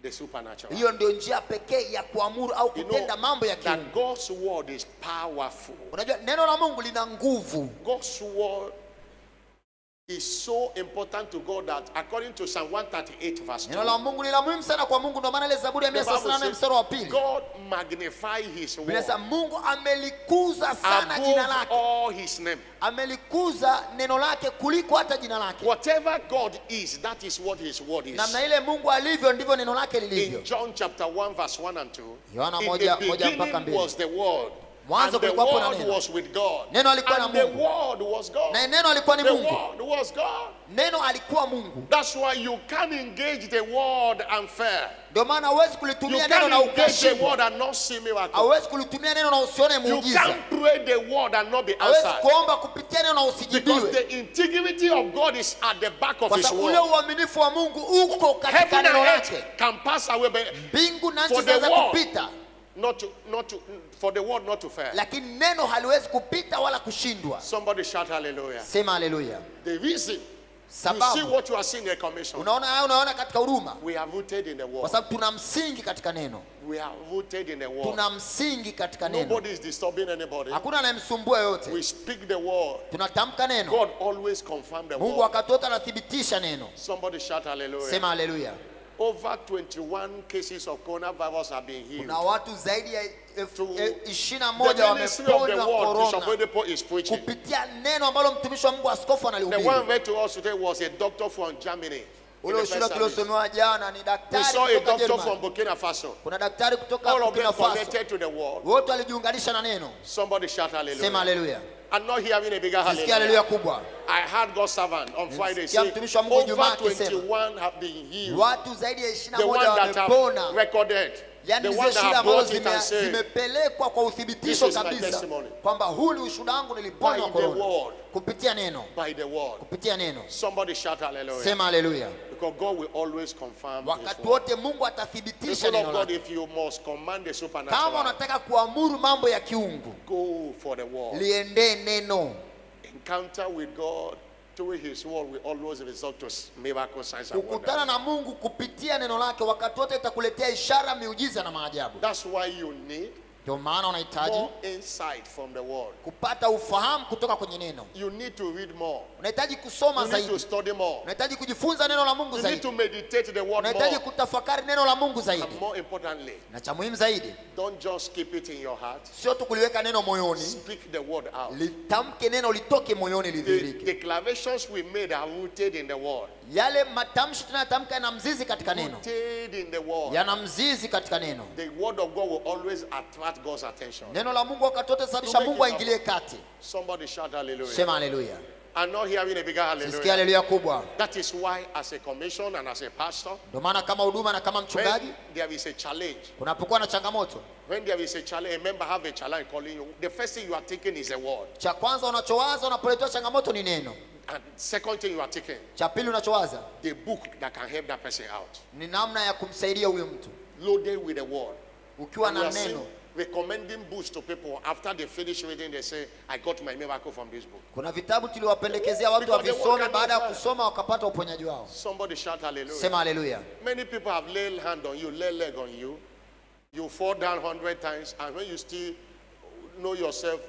the supernatural. Hiyo ndio njia pekee ya kuamuru au You know kutenda mambo ya that kiungu. God's word is powerful. Unajua neno la Mungu lina nguvu. God's word is so important to God that according to Psalm 138 verse 2, Neno la Mungu ni la muhimu sana kwa Mungu, ndio maana ile Zaburi ya the Bible 138 says, mstari wa pili. God magnify his Biblia word inasema Mungu amelikuza sana jina above lake. all his name. Amelikuza neno lake kuliko hata jina lake. Whatever God is, that is what his word is. Namna ile Mungu alivyo ndivyo neno lake lilivyo. In John chapter 1 verse 1 and 2, Yohana in moja the mpaka beginning mbili. was the word, Mwanzo and the kulikuwa kuna word neno. was with God, Neno alikuwa na and the Mungu. word was God. Na neno alikuwa ni The Mungu. word was God. Neno alikuwa Mungu. That's why you can't engage the word and fail. Ndio maana huwezi You kulitumia neno can't na engage the ukashindwa. word and not see miracle. Hauwezi kulitumia neno na usione You muujiza. can't pray the word and not be Hauwezi answered. kuomba kupitia neno na Because usijibiwe. the integrity of God is at the back of Kwa his sababu ule word. uaminifu wa Mungu uko katika Heaven and neno earth lake. can pass away, but Mbingu na nchi for the zinaweza word kupita, for the word not to fail. lakini neno haliwezi kupita wala kushindwa. Somebody shout hallelujah. Sema haleluya. The reason you see Sababu what you are seeing in the commission, unaona haya, unaona katika huduma, we are rooted in the kwa word. sababu tuna msingi katika neno. We are rooted in the word. Tuna msingi katika neno. Nobody is disturbing anybody. Hakuna anayemsumbua yoyote. We speak the word. Tunatamka neno. God always confirm the Mungu word. wakati wote anathibitisha neno. Somebody shout hallelujah. Sema haleluya. Over 21 cases of coronavirus have been healed. Kuna watu zaidi ya To 21 the ministry of the wameponywa word Bishop corona Oyedepo is preaching. kupitia neno ambalo mtumishi wa Mungu askofu The one analihubiri. read to us today was a doctor from Germany. In Ule the ushuhuda first service. tuliosomewa jana ni We daktari saw a kutoka doctor Germany. from Burkina Faso. Kuna daktari kutoka All of them Burkina Faso. connected to the word. Wote walijiunganisha na neno. Somebody shout Sema hallelujah. haleluya. I'm not hearing a bigger Sikia hallelujah. haleluya kubwa. I heard God's servant on Friday Nilisikia say mtumishi wa Mungu Ijumaa over akisema, 21 have been healed. Watu zaidi ya The one 21 that have wamepona. recorded. Yaani The zile one that shida have ambazo brought it and said, zimepelekwa kwa This uthibitisho is my kabisa testimony. kwamba huu ni ushuhuda wangu, niliponywa By the corona word. kupitia neno. by the word. Kupitia neno. Somebody shout hallelujah. Sema haleluya. Because God will always confirm his Wakati word. wote Mungu atathibitisha People of neno God, lake. if you must command the Kama supernatural, unataka kuamuru mambo ya kiungu, go for the word. liendee neno. Encounter with God through his word will always result to miracles, signs and Kukutana wonders. na Mungu kupitia neno lake wakati wote itakuletea ishara, miujiza na maajabu. That's why you need Ndio maana unahitaji more insight from the word. kupata ufahamu kutoka kwenye neno. You need to read more. Unahitaji kusoma You need to zaidi. study more. Unahitaji kujifunza neno la Mungu You need zaidi. to meditate the word Unahitaji more. kutafakari neno la Mungu zaidi. And more importantly, Na cha muhimu zaidi, don't just keep it in your heart. sio tu kuliweka neno moyoni, Speak the word out. litamke neno litoke moyoni The lidhihirike. declarations we made are rooted in the word. Yale matamshi tunayotamka yana mzizi katika neno. Rooted in the word. Yana mzizi katika neno. The word of God will always attract God's attention. Neno la Mungu wakati wote sababisha Mungu aingilie kati. Somebody shout hallelujah. Sema haleluya. I'm not hearing a bigger Sikia hallelujah. haleluya kubwa. That is why as a commission and as a pastor, Ndio maana kama huduma na kama mchungaji, when there is a challenge, kunapokuwa na changamoto, when there is a challenge, a member have a challenge calling you, the first thing you are taking is a word. cha kwanza unachowaza unapoletewa changamoto ni neno. And second thing you are taking, Cha pili unachowaza the book that can help that person out. ni namna ya kumsaidia huyo mtu. loaded with the word. ukiwa And we na are seeing neno. recommending books to people after they finish reading, they say, I got my miracle from this book. Kuna vitabu tuliwapendekezea watu Because the wavisome, word baada ya cannot kusoma wakapata uponyaji wao. Somebody shout hallelujah. Sema haleluya. Many people have laid hand on you, lay leg on you. You fall down 100 times, and when you still know yourself,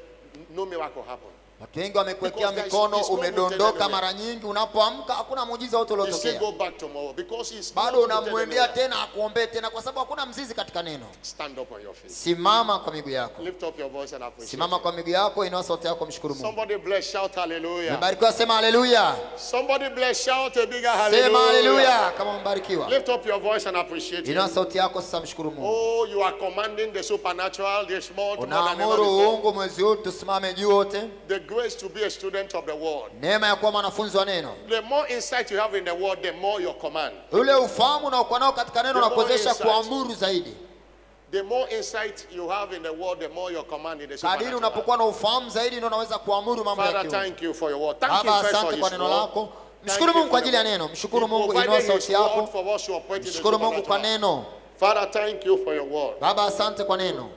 no miracle happen. Watu wengi wamekuwekea Because mikono, there's no umedondoka routine mara nyingi, unapoamka hakuna muujiza wote You still uliotokea. go back tomorrow because it's Bado not rooted unamwendea anywhere. tena akuombee tena, kwa sababu hakuna mzizi katika neno. Stand up on your feet. Simama kwa miguu yako. Lift up your voice and appreciate. Simama kwa miguu yako, inua sauti yako, mshukuru Mungu. Somebody bless, shout hallelujah. Mbarikiwa, sema haleluya. Somebody bless, shout a bigger Sema hallelujah. haleluya kama mbarikiwa. Lift up your voice and appreciate Inua Him. sauti yako sasa, mshukuru Mungu. Oh, you are commanding the supernatural this month more than ever Unaamuru before. uungu mwezi huu, tusimame juu wote. The grace to be a student of the word. Neema ya kuwa mwanafunzi wa neno. The more insight you have in the word, the more your command. Ule ufahamu unaokuwa nao katika neno The more unakuwezesha insight. kuamuru zaidi. The more insight you have in the word, the more your command in the Kadiri supernatural. unapokuwa na ufahamu zaidi ndio unaweza kuamuru mambo ya Father, kiungu. thank you for your word. Thank Baba, you first for asante His kwa neno word. lako. Thank Mshukuru you Mungu for kwa ajili ya the neno. word. Mshukuru He Mungu, inua provided sauti His word yako. for us to operate in the Mshukuru Mungu kwa supernatural. neno. Father, thank you for your word. Baba, asante kwa neno.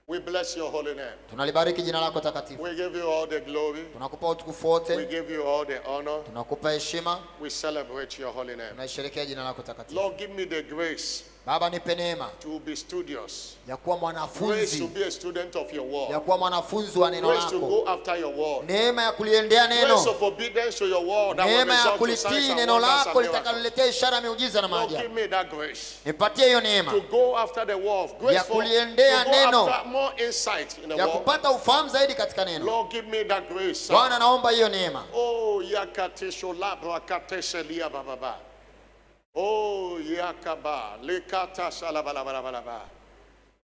We bless your holy name. Tunalibariki jina lako takatifu. We give you all the glory. Tunakupa utukufu We wote. give you all the honor. Tunakupa heshima. We celebrate your holy name. Tunaisherehekea jina lako takatifu. Lord, give me the grace Baba, nipe neema to be studious. ya kuwa Grace to mwanafunzi, be a student of your ya word. kuwa mwanafunzi wa neno Grace to lako. go after your word. Neema ya kuliendea Grace neno. of obedience to your word that will Neema ya result to signs kulitii and neno wonders and lako miracles. litakaloletea ishara, miujiza na Lord, give maajabu. me that grace Nipatie hiyo neema to go after the word. Grace ya for, to kuliendea go neno, after more insight in the ya word. kupata ufahamu zaidi katika neno. Lord, give me that grace. Bwana, naomba hiyo neema. Oh, yakatesho labra kateshelia bababa. Oh, yakaba lekata shalabalabalaba.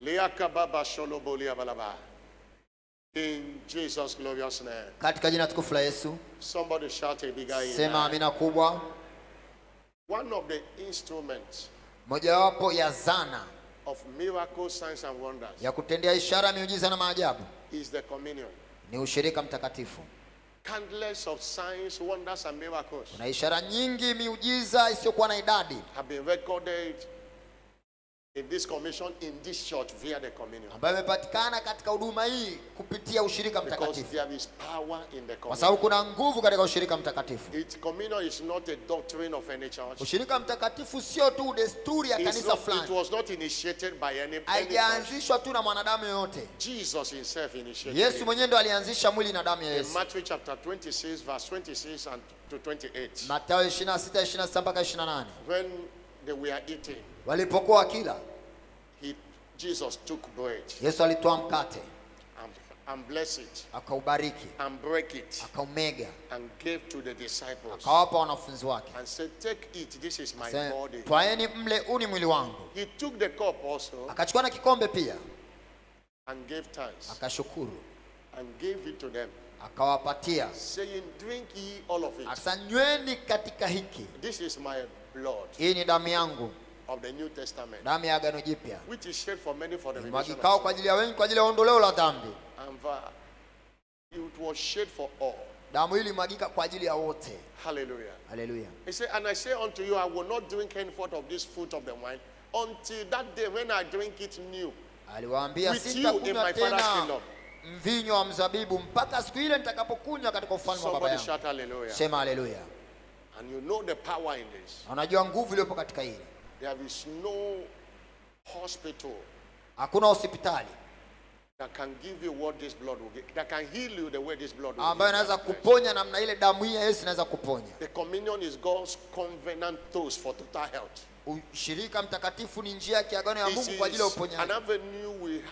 Leakaba basholobolia balaba. In Jesus' glorious name. Katika jina tukufu la Yesu. Somebody shout a bigger Sema amen. amina kubwa. One of the instruments Mojawapo ya zana of miracles, signs and wonders ya kutendea ishara, miujiza na maajabu is the communion. ni ushirika mtakatifu. Countless of signs, wonders and miracles Kuna ishara nyingi, miujiza isiyokuwa na idadi have been recorded in this commission, in this church, via the communion. ambayo imepatikana katika huduma hii kupitia ushirika Because mtakatifu, there is power in the kwa sababu communion. kuna nguvu katika ushirika mtakatifu. Communion is not a doctrine of any church. Ushirika mtakatifu sio tu desturi ya kanisa It fulani, was not initiated by any church. haijaanzishwa tu na mwanadamu yoyote. Jesus himself initiated Yesu it. mwenyewe ndo alianzisha mwili na damu ya In Yesu. Matthew chapter 26, verse 26 and to 28. Mathayo 26, 27 mpaka 28. When they were eating, Walipokuwa wakila, Jesus took bread Yesu alitoa mkate, and blessed it akaubariki, and break it akaumega, and gave to the disciples akawapa wanafunzi wake. and said, take it, this is my Sema, body. twaeni mle, huu ni mwili wangu. He took the cup also Akachukua na kikombe pia, and gave thanks akashukuru, and gave it to them, akawapatia, saying, drink ye all of it. akasema, nyweni katika hiki, This is my blood hii ni damu yangu, of the New Testament, damu ya agano jipya, which is shed for many for the remission of mwagikao kwa sin. ajili ya wengi kwa ajili ya ondoleo la dhambi. And it was shed for all. Damu hili mwagika kwa ajili ya wote. Hallelujah. Haleluya. He said, and I say unto you, I will not drink henceforth of this fruit of the wine until that day when I drink it new Aliwaambia, with you in sitakunywa my Father's tena kingdom. mvinyo wa mzabibu mpaka siku ile nitakapokunywa katika ufalme wa baba Somebody yangu. shout hallelujah. Sema haleluya. And you know the power in this. Na unajua nguvu iliyopo katika hili. There is no hospital Hakuna hospitali that can give you what this blood will give, that can heal you the way this blood will ambayo heal. inaweza kuponya namna ile damu hii ya Yesu inaweza kuponya. The communion is God's covenant toast for total health. Ushirika mtakatifu ni njia ya kiagano ya This Mungu kwa ajili ya is an uponyaji. avenue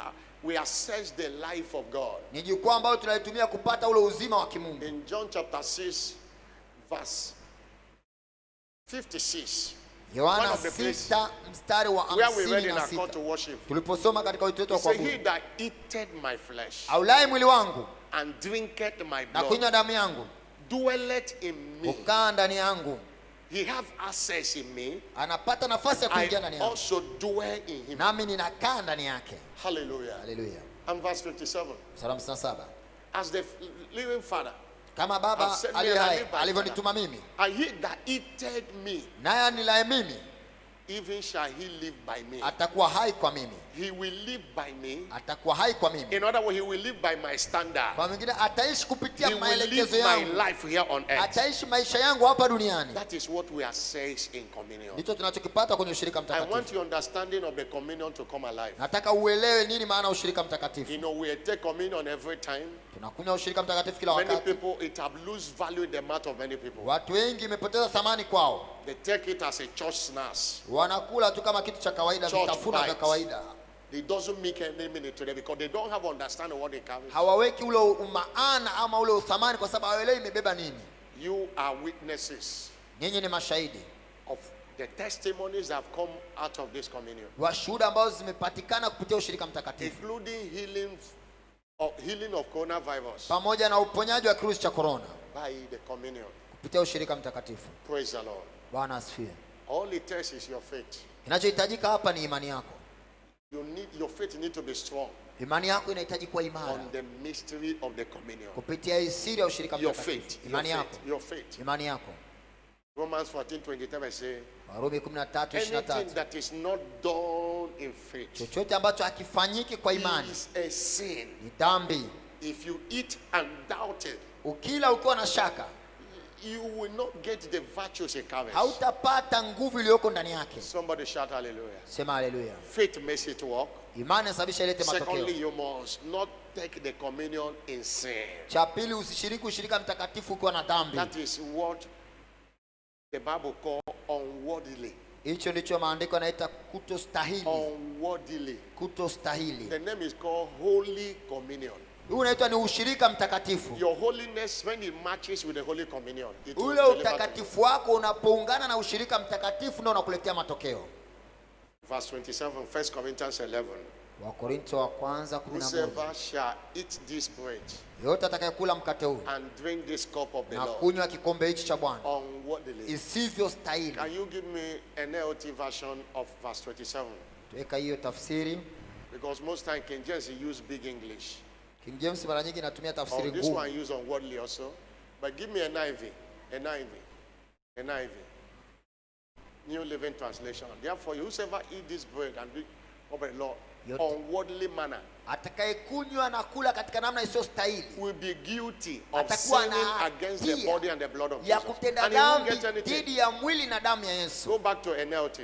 we assess the life of God. Ni jukwaa ambalo tunalitumia kupata ule uzima wa kimungu. In John chapter 6 verse 56, Yohana one of the places 6 mstari wa where we read in our 56. call to worship, Tuliposoma katika wito wetu he wa said, he kuabudu. that eateth my flesh Aulai mwili wangu and drinketh my na blood kunywa damu yangu, dwelleth in me. ukaa ndani yangu, He have access in me. anapata nafasi ya I kuingia ndani yangu, also dwell in him. nami ninakaa ndani yake. Hallelujah. Haleluya. And verse 57. Mstari wa 57. As the living Father, Kama Baba I've sent me aliye and I hai live by alivyonituma mimi, and he that eateth me naye anilaye mimi even shall he live by me. atakuwa hai kwa mimi. He will live by me. Atakuwa hai kwa mimi. In other words, he will live by my standard. Kwa mwingine ataishi kupitia He will maelekezo live my yangu. life here on earth. Ataishi maisha yangu hapa duniani. That is what we are says in communion. Ndicho tunachokipata kwenye ushirika I want mtakatifu. your understanding of the communion to come alive. Nataka uelewe nini maana ushirika mtakatifu. You know, we take communion every time. Tunakunywa ushirika mtakatifu kila Many wakati. people, it have lost value in the mouth of many people. Watu wengi imepoteza thamani kwao. They take it as a church snack. Wanakula tu kama kitu cha kawaida, Church vitafuna vya bites. kawaida. It doesn't make any meaning to them because they don't have understanding of what they carry. Hawaweki ule umaana ama ule uthamani kwa sababu hawaelewi imebeba nini. You are witnesses Nyinyi ni mashahidi of the testimonies that have come out of this communion, wa shuhuda ambazo zimepatikana kupitia ushirika mtakatifu, including healing of coronavirus pamoja na uponyaji wa kirusi cha corona by the communion. kupitia ushirika mtakatifu. Praise the Lord. Bwana asifiwe. All it takes is your faith. Kinachohitajika hapa ni imani yako. Your faith need to be strong Imani yako inahitaji kuwa imara on the mystery of the communion. kupitia hii siri ya ushirika Your mtakatifu. faith, Imani yako, your faith. imani yako. Romans 14:27 say, Warumi 13:23. anything that is not done in faith Chochote ambacho hakifanyiki kwa imani is a sin. ni dhambi. If you eat and doubt it, Ukila ukiwa na shaka, you will not get the virtues it carries. hautapata nguvu iliyoko ndani yake. Somebody shout hallelujah. Sema haleluya. Faith makes it work. Imani inasababisha ilete Secondly, matokeo. you must not take the communion in sin. Cha pili, usishiriki ushirika mtakatifu ukiwa na dhambi. That is what the Bible calls unworthily. Hicho ndicho maandiko yanaita kutostahili. Unworthily. Kutostahili. The name is called Holy Communion. Huu unaitwa ni ushirika mtakatifu. Your holiness, when it matches with the Holy Communion, it will Ule deliver to you. utakatifu wako unapoungana na ushirika mtakatifu ndio unakuletea matokeo. Verse 27, 1 Corinthians 11. Wakorintho wa kwanza 11. Whosoever shall eat this bread Yote atakayekula mkate huu and drink this cup of the na Lord kunywa kikombe hichi cha Bwana unworthily. isivyo stahili. Can you give me an NLT version of verse 27? Tuweka hiyo tafsiri. Because most time King James he use big English. King James mara nyingi inatumia tafsiri Oh, this ngumu. one use unworthily also. But give me a NIV. A NIV. A NIV. New Living Translation. Therefore, whosoever eat this bread and drink of the Lord Yote. unworthily manner Atakayekunywa na kula katika namna isiyo stahili will be guilty of atakuwa sinning na against the hatia body and the blood of ya Jesus. kutenda And he won't dhambi get anything. dhidi ya mwili na damu ya Yesu. Go back to NLT.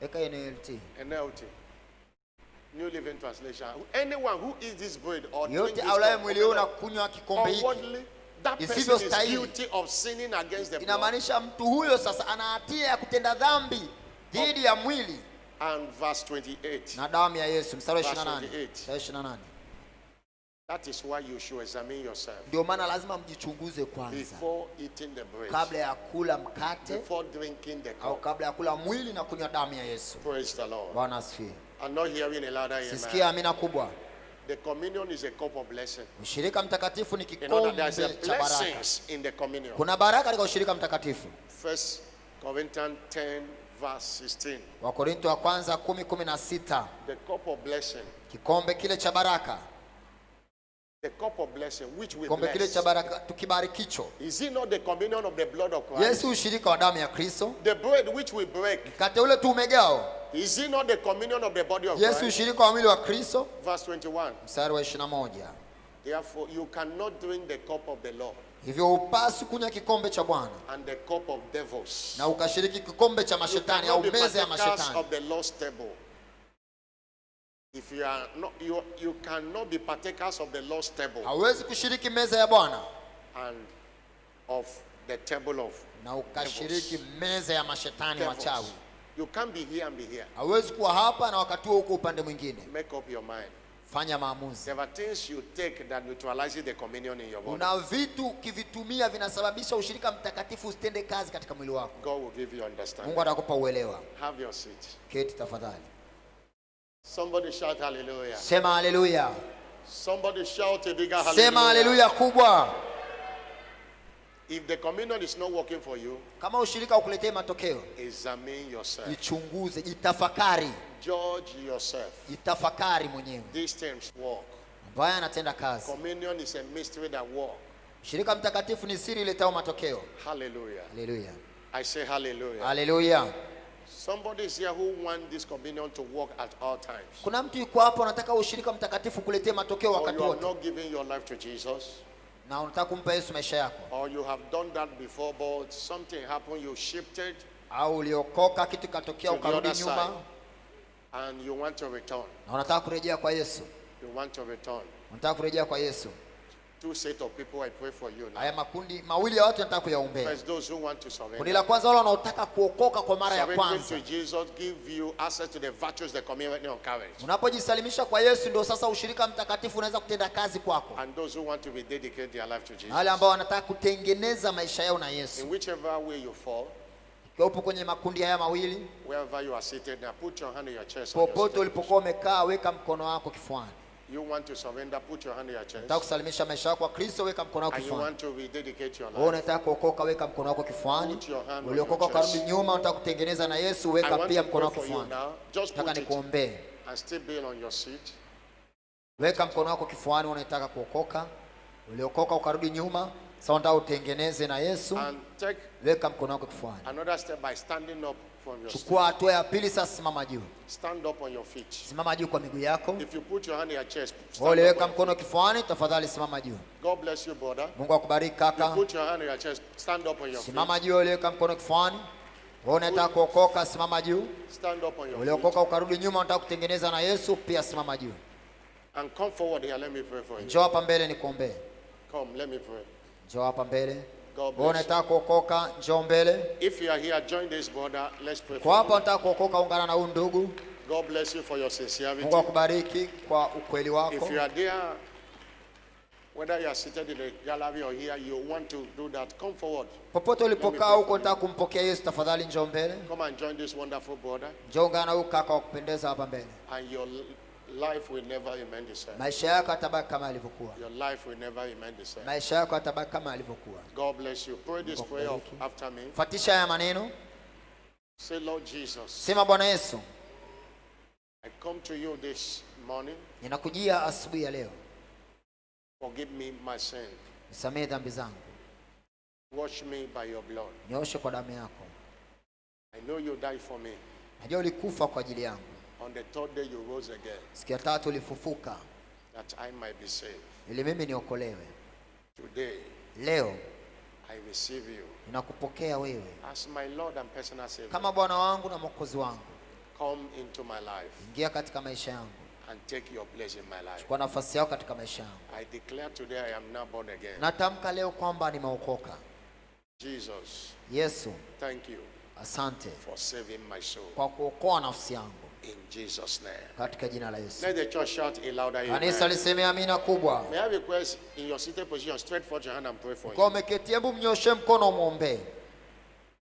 Weka NLT. NLT. New Living Translation. Anyone who eats this bread or drink Yote this aulaye cup of mwili the huu na Lord kunywa kikombe hiki, unworthily, that person isivyo is stahili. guilty of sinning against the blood inamaanisha mtu huyo sasa ana hatia ya kutenda dhambi dhidi ya mwili and verse 28. na damu ya Yesu. Mstari wa Verse 28. 28. Mstari wa 28. That is why you should examine yourself Ndio maana lazima mjichunguze kwanza before eating the bread, kabla ya kula mkate before drinking the au cup. kabla ya kula mwili na kunywa damu ya Yesu. Praise the Lord. Bwana asifiwe. I'm not hearing a louder Sisikia amen. amina kubwa. The communion is a cup of blessing. Ushirika mtakatifu ni You know kikombe that there's a cha baraka. blessings in the communion. Kuna baraka katika ushirika mtakatifu. 1 Corinthians 10 verse 16. Wakorintho wa kwanza 10:16. The cup of blessing. Kikombe kile cha baraka. The cup of blessing which we Kikombe kile cha bless. baraka tukibarikicho. Is it not the communion of the blood of Christ? Yesu ushirika wa damu ya Kristo. The bread which we break. Mkate ule tu umegao. Is it not the communion of the body of Yesu Christ? ushirika wa mwili wa Kristo. Verse 21. Mstari wa 21. Therefore, you cannot drink the cup of the Lord Hivyo upasi kunywa kikombe cha Bwana and the cup of devils. na ukashiriki kikombe cha You mashetani au cannot be meza ya partakers mashetani. of the Lord's table. If you are not, you cannot be partakers of the Lord's table Hauwezi kushiriki meza ya Bwana and of the table of na ukashiriki meza ya mashetani wachawi. devils. You can't be here and be here. Hauwezi kuwa hapa na wakati huo uko upande mwingine. Make up your mind. Fanya maamuzi. There are things you take that neutralizes the communion in your body. Kuna vitu ukivitumia vinasababisha ushirika mtakatifu usitende kazi katika mwili wako. God will give you understanding. Mungu atakupa uelewa. Have your seat. Keti tafadhali. Somebody shout hallelujah. Sema haleluya. Somebody shout a bigger Sema hallelujah. haleluya kubwa. If the communion is not working for you, Kama ushirika ukuletee matokeo, examine yourself. jichunguze, jitafakari. Judge yourself. Jitafakari mwenyewe. These things work. Ambaye anatenda kazi. Communion is a mystery that works. Ushirika mtakatifu ni siri iletao matokeo. Hallelujah. Haleluya. I say hallelujah. Haleluya. Somebody's here who wants this communion to work at all times. Kuna mtu yuko hapo anataka ushirika mtakatifu kuletea matokeo Or wakati you are wote. not giving your life to Jesus. Na unataka kumpa Yesu maisha yako. Or you have done that before but something happened, you shifted Au uliokoka kitu katokea to the ukarudi other nyuma side and you want to return. na unataka kurejea kwa Yesu. You want to return. Unataka kurejea kwa Yesu. Two set of people I pray for you now. Haya makundi mawili ya watu nataka kuyaombea. First, those who want to Kundi surrender. la kwanza wale wanaotaka kuokoka kwa mara ya Surrendering kwanza. to Jesus give you access to the virtues the communion carries. Unapojisalimisha kwa Yesu ndio sasa ushirika mtakatifu unaweza kutenda kazi kwako. And those who want to rededicate their life to Na wale Jesus. ambao wanataka kutengeneza maisha yao na Yesu. In whichever way you fall, Ikiwa upo kwenye makundi haya mawili, wherever you are seated, now put your hand on your chest. On your popote stomach. ulipokuwa umekaa, weka mkono wako kifuani. You want to surrender, put your hand on your chest. Unataka kusalimisha maisha yako kwa Kristo, weka mkono wako And you kifuani. want to rededicate your Wewe life. unataka kuokoka, weka mkono wako kifuani. Put your hand on Uliokoka your chest. ukarudi nyuma, unataka kutengeneza na Yesu, I weka want pia to mkono pray wako for you kifuani. now. Just Nataka put it nikuombee. and still be on your seat. Weka mkono wako kifuani, unataka kuokoka. Uliokoka ukarudi nyuma, sasa unataka utengeneze na Yesu, And take weka mkono wako kifuani. another step by standing up from your seat. Chukua hatua ya pili sasa, simama juu. Stand up on your feet. Simama juu kwa miguu yako. If you put your hand on your chest, Wewe stand up uliweka on- mkono kifuani, tafadhali simama juu. God bless you, brother. Mungu akubariki You kaka. put your hand on your chest, stand up on your feet. Simama juu, uliweka mkono kifuani. Wewe unataka kuokoka, simama juu. Stand up on your feet. Uliokoka ukarudi nyuma, unataka kutengeneza na Yesu, pia simama juu. And come forward here. Let me pray for you. Njoo hapa mbele nikuombee. Come, let me pray. Njoo hapa mbele. God Wewe bless you. unataka kuokoka, njoo mbele. If you are here, join this brother. Let's pray Kwa for hapa you. unataka kuokoka, ungana na huyu ndugu. God bless you for your sincerity. Mungu akubariki kwa ukweli wako. If you are there, whether you are seated in the gallery or here, you want to do that, come forward. Popote ulipokaa huko unataka kumpokea Yesu, tafadhali njoo mbele. Come and join this wonderful brother, Njoo ungana na huyu kaka wa kupendeza hapa mbele. and your life will never remain the same. Maisha yako yatabaki kama yalivyokuwa. Your life will never remain the same. Maisha yako yatabaki kama yalivyokuwa. God bless you. Pray this prayer after me. Fuatisha haya maneno. Say, Lord Jesus, Sema, Bwana Yesu, I come to you this morning. ninakujia asubuhi ya leo. Forgive me my sin. Nisamehe dhambi zangu. Wash me by your blood. Nioshe kwa damu yako. I know you died for me. Najua ulikufa kwa ajili yangu. On the third day you rose again, Siku ya tatu ulifufuka that I might be saved. ili mimi niokolewe. Today, Leo I receive you ninakupokea wewe as my Lord and personal Savior. kama Bwana wangu na Mwokozi wangu. Come into my life Ingia katika maisha yangu. and take your place in my life. Chukua nafasi yako katika maisha yangu. I declare today I am now born again. Natamka leo kwamba nimeokoka. Jesus, Yesu, thank you asante for saving my soul. kwa kuokoa nafsi yangu In Jesus' name. katika jina la Yesu. Let the church shout a louder Kanisa amen. liseme amina kubwa. May I request in your seated position, stretch forth your hand and pray for Kwa you. umeketi, hebu mnyoshe mkono umwombee.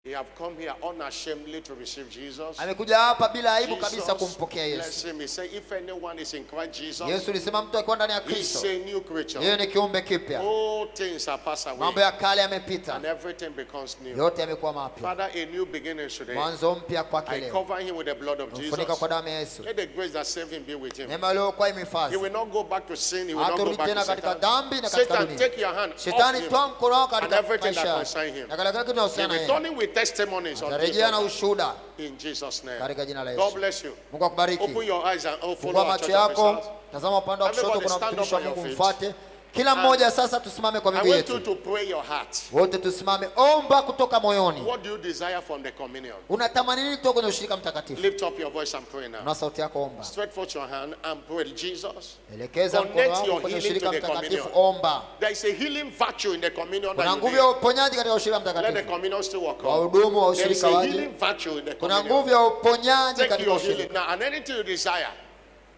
You have come here unashamedly to receive Jesus. Amekuja hapa bila aibu kabisa Jesus, kumpokea bless Yesu. him. He said, if anyone is in Christ Jesus, Yesu alisema mtu akiwa ndani ya he's Kristo, a new creature. yeye ni kiumbe kipya. All things are passed away Mambo ya kale and yamepita, everything becomes new. yote yamekuwa mapya. Father, a new beginning today. Mwanzo mpya kwake I leo. cover him with the blood of Mfunika Jesus. kwa damu ya Yesu. Let the grace that saved him be with him. Neema iliyokuwa He imehifadhi. will not go back to sin. He will not go Hatarudi back tena to katika Satan. dhambi na katika Satan, dunia. take your hand off Shetani, him toa mkono wako and katika everything that maisha concerns him. na kila kitu He's kinahusiana na yeye. returning with testimonies of Atarejea na Jesus ushuhuda in Jesus' name. katika jina la God Yesu. bless you. Mungu akubariki. Open your eyes and follow Fungua our macho church yako, officers. tazama upande wa kushoto, Everybody kuna stand mtumishi up wa on Mungu, your feet. mfuate. Kila mmoja sasa tusimame kwa I miguu want you yetu. to pray your heart. Wote tusimame, omba kutoka moyoni. What do you desire from the communion? Unatamani nini kutoka kwenye ushirika mtakatifu? Lift up your voice and pray now. Na sauti yako omba. Stretch forth your hand and pray. Jesus, Elekeza mkono connect wako your kwenye healing ushirika to the mtakatifu, communion. omba. There is a healing virtue in the communion Kuna that nguvu you ya need. uponyaji katika ushirika Let the mtakatifu. communion still work. Wahudumu wa There is ushirika a waje. healing virtue in the Kuna communion. nguvu ya uponyaji Take katika your ushirika. healing now, and anything you desire.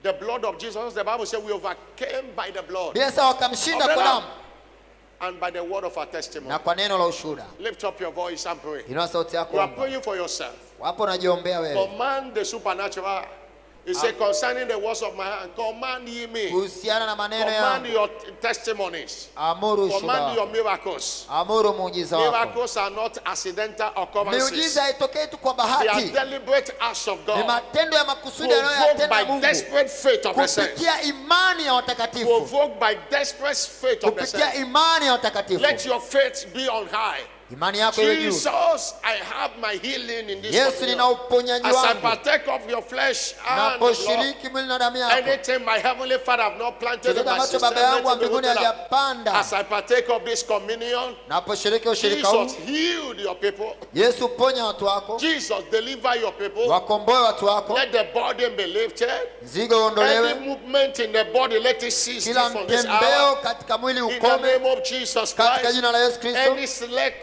The blood of Jesus, the Bible says we overcame by the blood Bila sawa wakamshinda Of the kwa Lamb. damu and by the word of our testimony. na kwa neno la ushuhuda. Lift up your voice and pray. Inua sauti yako You are omba. praying for yourself. Wapo unajiombea wewe. Command the supernatural. He said, concerning the words of my hand, command ye me. Kuhusiana na maneno Command yangu, your testimonies. amuru Command ushuhuda. your miracles. Amuru muujiza wako. Miracles are not accidental occurrences. Miujiza haitokei tu kwa They are bahati. deliberate acts of Ni God. matendo ya makusudi Provoked yanayoyatenda by Mungu desperate faith of the saints. kupitia imani ya watakatifu. Provoked by desperate faith of the Kupitia saints. imani ya watakatifu. Let your faith be on high. Imani yako iwe juu. Jesus, I have my healing in this Yesu, nina communion. uponyaji As I wangu. partake of your flesh and blood, Naposhiriki mwili na damu yako. anything my heavenly Father have not planted in Chochote my ambacho system, baba yangu wa let it be mbinguni rooted up. hajapanda. As I partake of this communion, Naposhiriki ushirika huu. Jesus, healed your people. Yesu, ponya watu wako. Jesus, deliver your people. Wakomboe watu wako. Let the burden be lifted. Mzigo Every uondolewe. movement in the body, let it cease Kila from this mtembeo hour. katika mwili In the ukome name of Jesus katika Christ. jina la Yesu Kristo. Any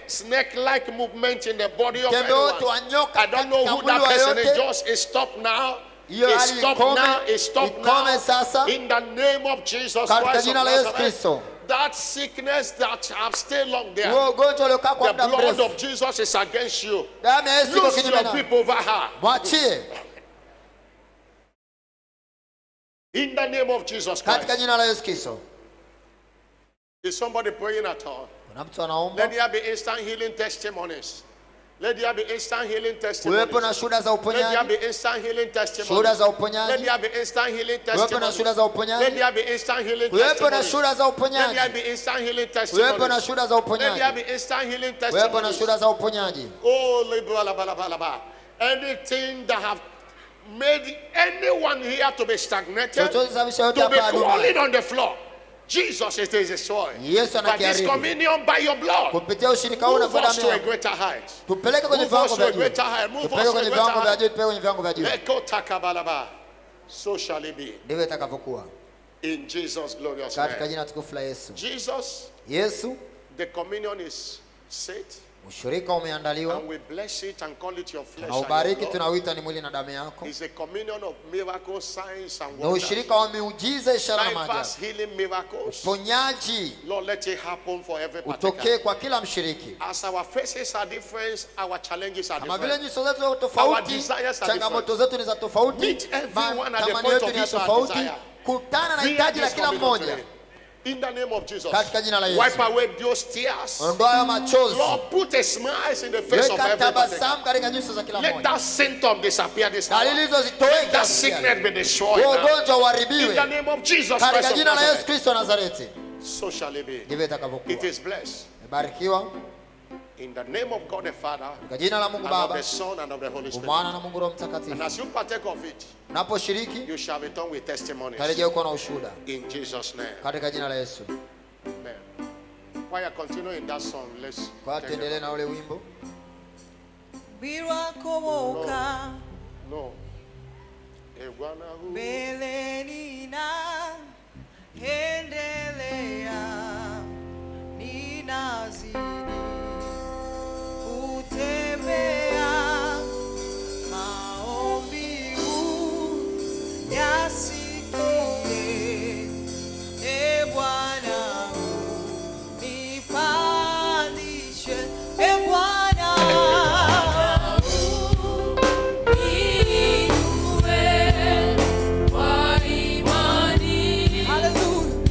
snake-like movement in the body of Mtembeo wote anyone. wa nyoka I don't know katika who mwili that wa person is. yote. Just is stop now. Hiyo It's hali stop ikome. now. It's stop Ikome now. sasa. In the name of Jesus Katika Christ jina of la Yesu Nazareth. Kristo. That sickness that have stayed long there. Huo ugonjwa uliokaa kwa The muda blood mrefu. of Jesus is against you. Damu ya Yesu iko Lose kinyume your nawe. people over her. Mwachie In the name of Jesus katika Christ. jina la Yesu Kristo. Is somebody praying at all? Kuna mtu anaomba. Let there be instant healing testimonies. Let there be instant healing testimonies. Kuwepo na shuhuda za Let there uponyaji. be instant healing testimonies. Shuhuda za Let uponyaji. there be instant healing Kuwepo na testimonies. shuhuda za Let uponyaji. there be instant healing Kuwepo na testimonies. shuhuda za Let there uponyaji. be instant healing Kuwepo na testimonies. shuhuda za Let there uponyaji. be instant healing Kuwepo na testimonies. shuhuda za uponyaji. Oh, libalabalaba. Anything that have made anyone here to be stagnated, Chochote sababisha yote to be hapa crawling duniani. on the floor, Jesus is destroyed. Yesu By this anakiharibu. communion, by your blood, Kupitia ushirika huu na move kwa us damu to a yako. greater height. Tupeleke kwenye Move viwango us to vya a juu. greater height. Move us Tupeleke to a kwenye greater viwango vya height. juu, tupeleke kwenye viwango vya juu. Eko takabalaba. So shall it be. Ndivyo itakavyokuwa. In Jesus' glorious Katika name. jina tukufu la Yesu. Jesus, Yesu, the communion is set, ushirika umeandaliwa. and we bless it and call it your flesh Na and ubariki, your blood. tunauita ni mwili na damu yako. It's a communion of miracles, signs, and Ni wonders. ushirika wa miujiza, ishara na maajabu. Diverse healing miracles. Ponyaji Lord, let it happen for every utokee partaker. kwa kila mshiriki. As our faces are different, our challenges are Kama vile different. nyuso zetu ni Our tofauti, desires are changamoto zetu ni za tofauti, Meet everyone at the matamanio point yetu of ni ya his or her tofauti. desire. Kutana na Via hitaji la this kila communion mmoja. today. In the name of Jesus. Katika jina la Yesu. Wipe away those tears. Ondoa hayo machozi. Lord, put a smile in the face of Weka every partaker. tabasamu katika nyuso za kila Let mmoja. that symptom disappear this hour. Dalili hizo zitoweke. Let that sickness be destroyed Huo now. ugonjwa In uharibiwe. the name of Jesus Christ Katika of jina la Yesu Nazareth. Kristo wa Nazareti. So shall it be. Ndivyo itakavyokuwa. It is blessed. Umebarikiwa In the name of God the Father, kwa jina la Mungu and of Baba, the Son, and of the Holy Spirit. Mwana na Mungu Roho And Mtakatifu. as you partake of it, Unaposhiriki you shall return with testimonies. tarejea uko na ushuhuda In Jesus' name. katika jina la Yesu. Amen. While you continue in that song, let's Kwa take tuendelee it. na ule wimbo. Birakomoka No. Egwana hu. mbeleni na endelea, ninazidi kutembea, maombi yasikie, e Bwana nipandishe, e Bwana Inue kwa imani, haleluya.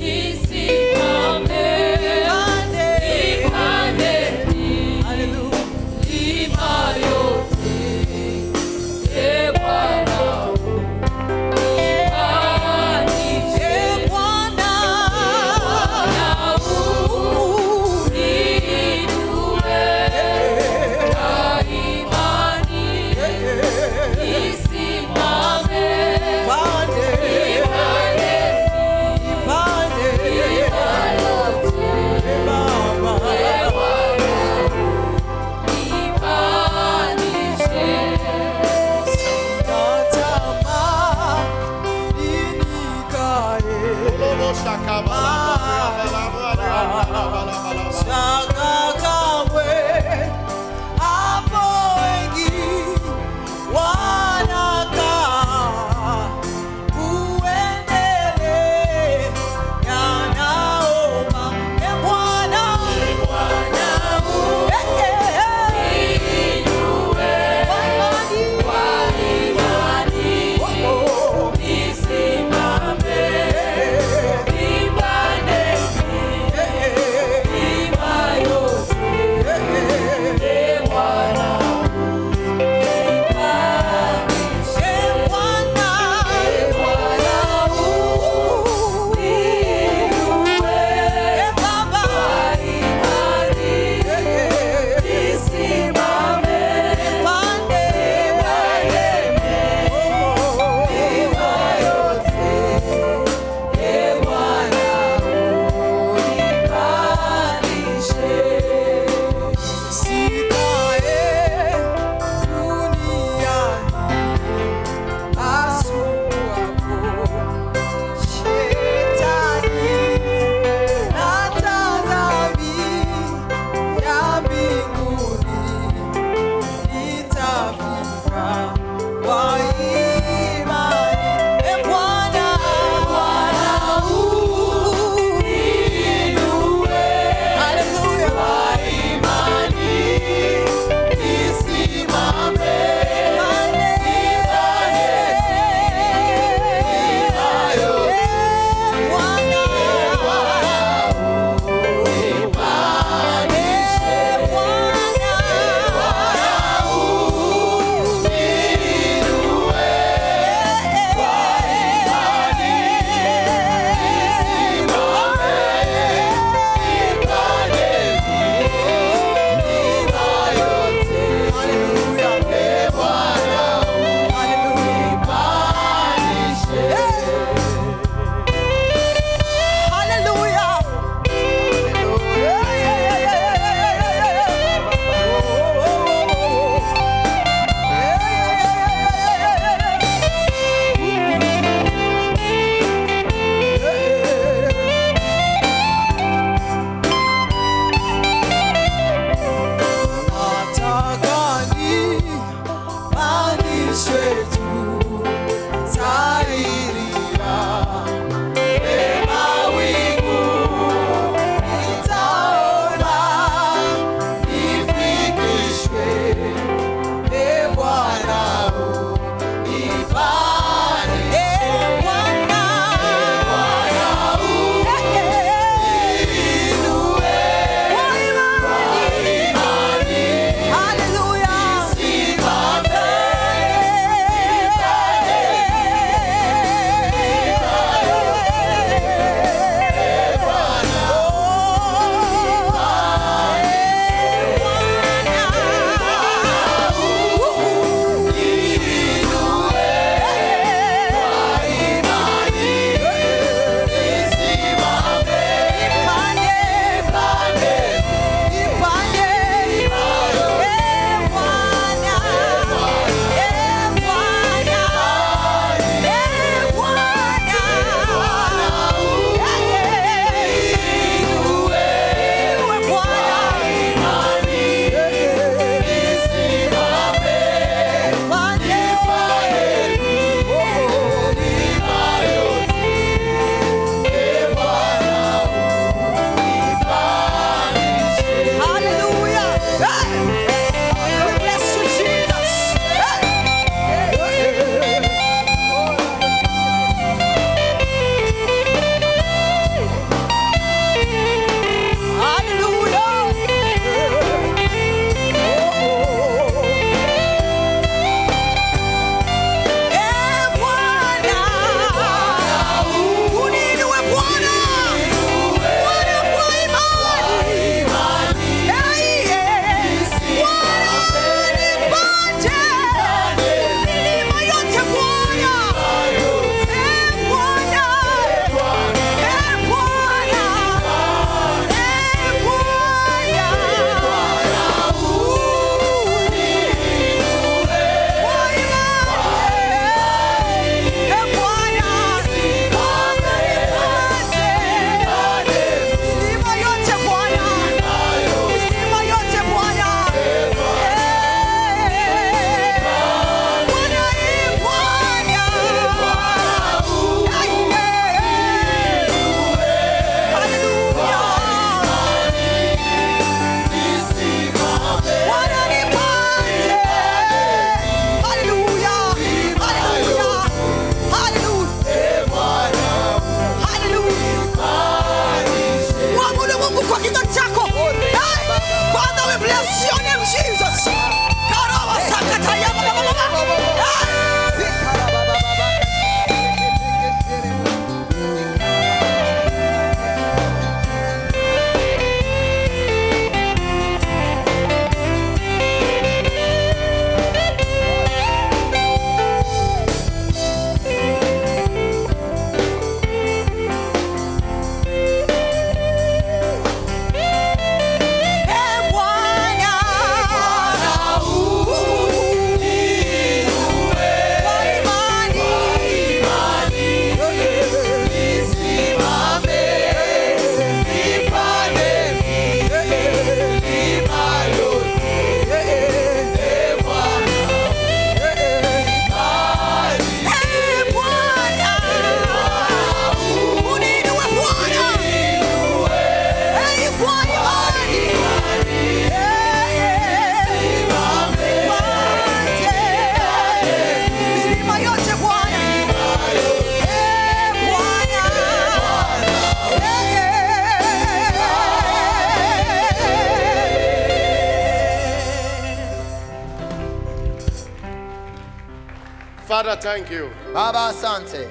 Father, thank you. Baba, asante.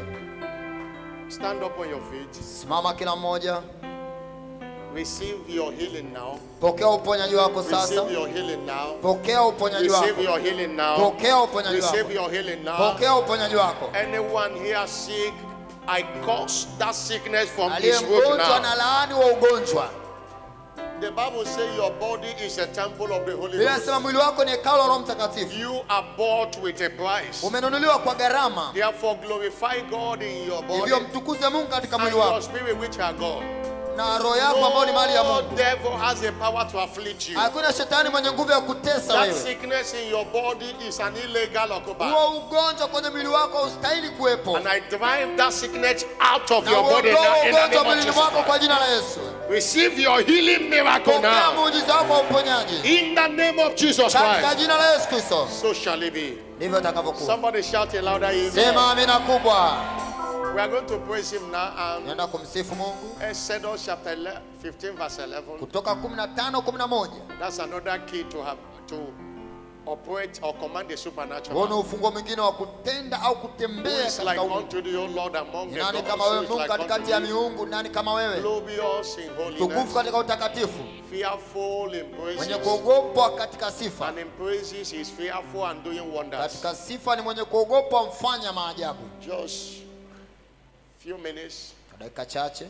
Stand up on your feet. Simama kila mmoja. Receive your healing now. Pokea uponyaji wako sasa. Receive your healing now. Pokea uponyaji wako. Receive your healing now. Pokea uponyaji wako. Receive your healing now. Pokea uponyaji wako. Anyone here sick, I curse that sickness from his root Aliyemgonjwa na now. laani wa ugonjwa. The Bible says your body is a temple of the Holy Biblia Ghost. inasema mwili wako ni hekalu la Roho Mtakatifu. You are bought with a price. Umenunuliwa kwa gharama. Therefore glorify God in your body Hivyo mtukuze Mungu katika and mwili your wako spirit which are God. na roho yako ambayo ni mali ya No Mungu. devil has a power to afflict you. Hakuna shetani mwenye nguvu ya kutesa That wewe. sickness in your body is an illegal occupation. Huo ugonjwa kwenye mwili wako ustahili kuwepo. And I drive that sickness out of Na your body uondoe now in the ugonjwa name of mwilini Jesus mwako kwa Christ. jina la Yesu. Receive your healing miracle Pokea now. muujiza wako wa uponyaji In the name of Jesus katika Christ. jina la Yesu Kristo. So shall it be. Ndivyo itakavyokuwa. Somebody shout a louder amen. Sema amina kubwa. We are going to praise him now. Naenda kumsifu Mungu. Exodus chapter 15 verse 11. Kutoka 15:11. That's another key to have to operate or command the Huo ni supernatural. ufunguo mwingine wa kutenda au Who kutembea is like katika uungu. unto thee, O Lord, among Ni the nani gods? kama Who wewe is Mungu like katikati ya unto thee? miungu? Nani kama wewe? Glorious in Tukufu holiness, katika utakatifu, fearful in mwenye praises, kuogopwa katika sifa. and in praises he is fearful and doing wonders. Katika sifa ni mwenye kuogopwa, mfanya maajabu. Just few minutes Kwa dakika chache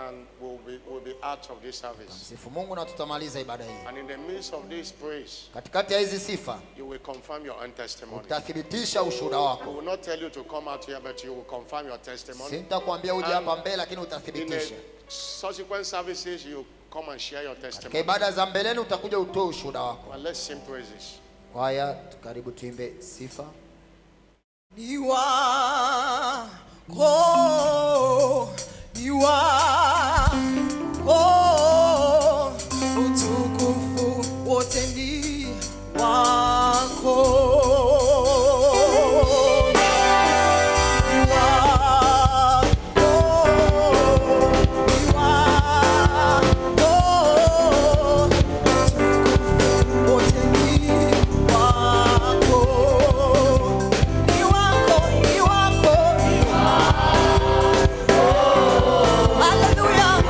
and we'll be out of this service. msifu Mungu na tutamaliza ibada hii. And in the midst of this praise, Katikati ya hizi sifa you will confirm your own testimony. utathibitisha ushuhuda I wako. will not tell you to come out here, but you will confirm your testimony. Sitakwambia uje hapa mbele, lakini In the utathibitisha. subsequent services, you come and share your Katika testimony. ibada za mbeleni utakuja utoe ushuhuda wako. Well, let's sing praises. Haya, karibu tuimbe sifa. Ni wako, ni wako, utukufu wote ni wako. Ni wako, ni wako, utukufu wote ni wako. Ni wako, ni wako, ni wako. Hallelujah.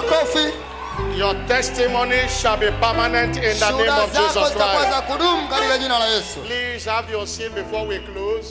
makofi. Your testimony shall be permanent in the name Shuhuda of zako Jesus zitakuwa Christ. za kudumu katika jina la Yesu. Please have your seat before we close.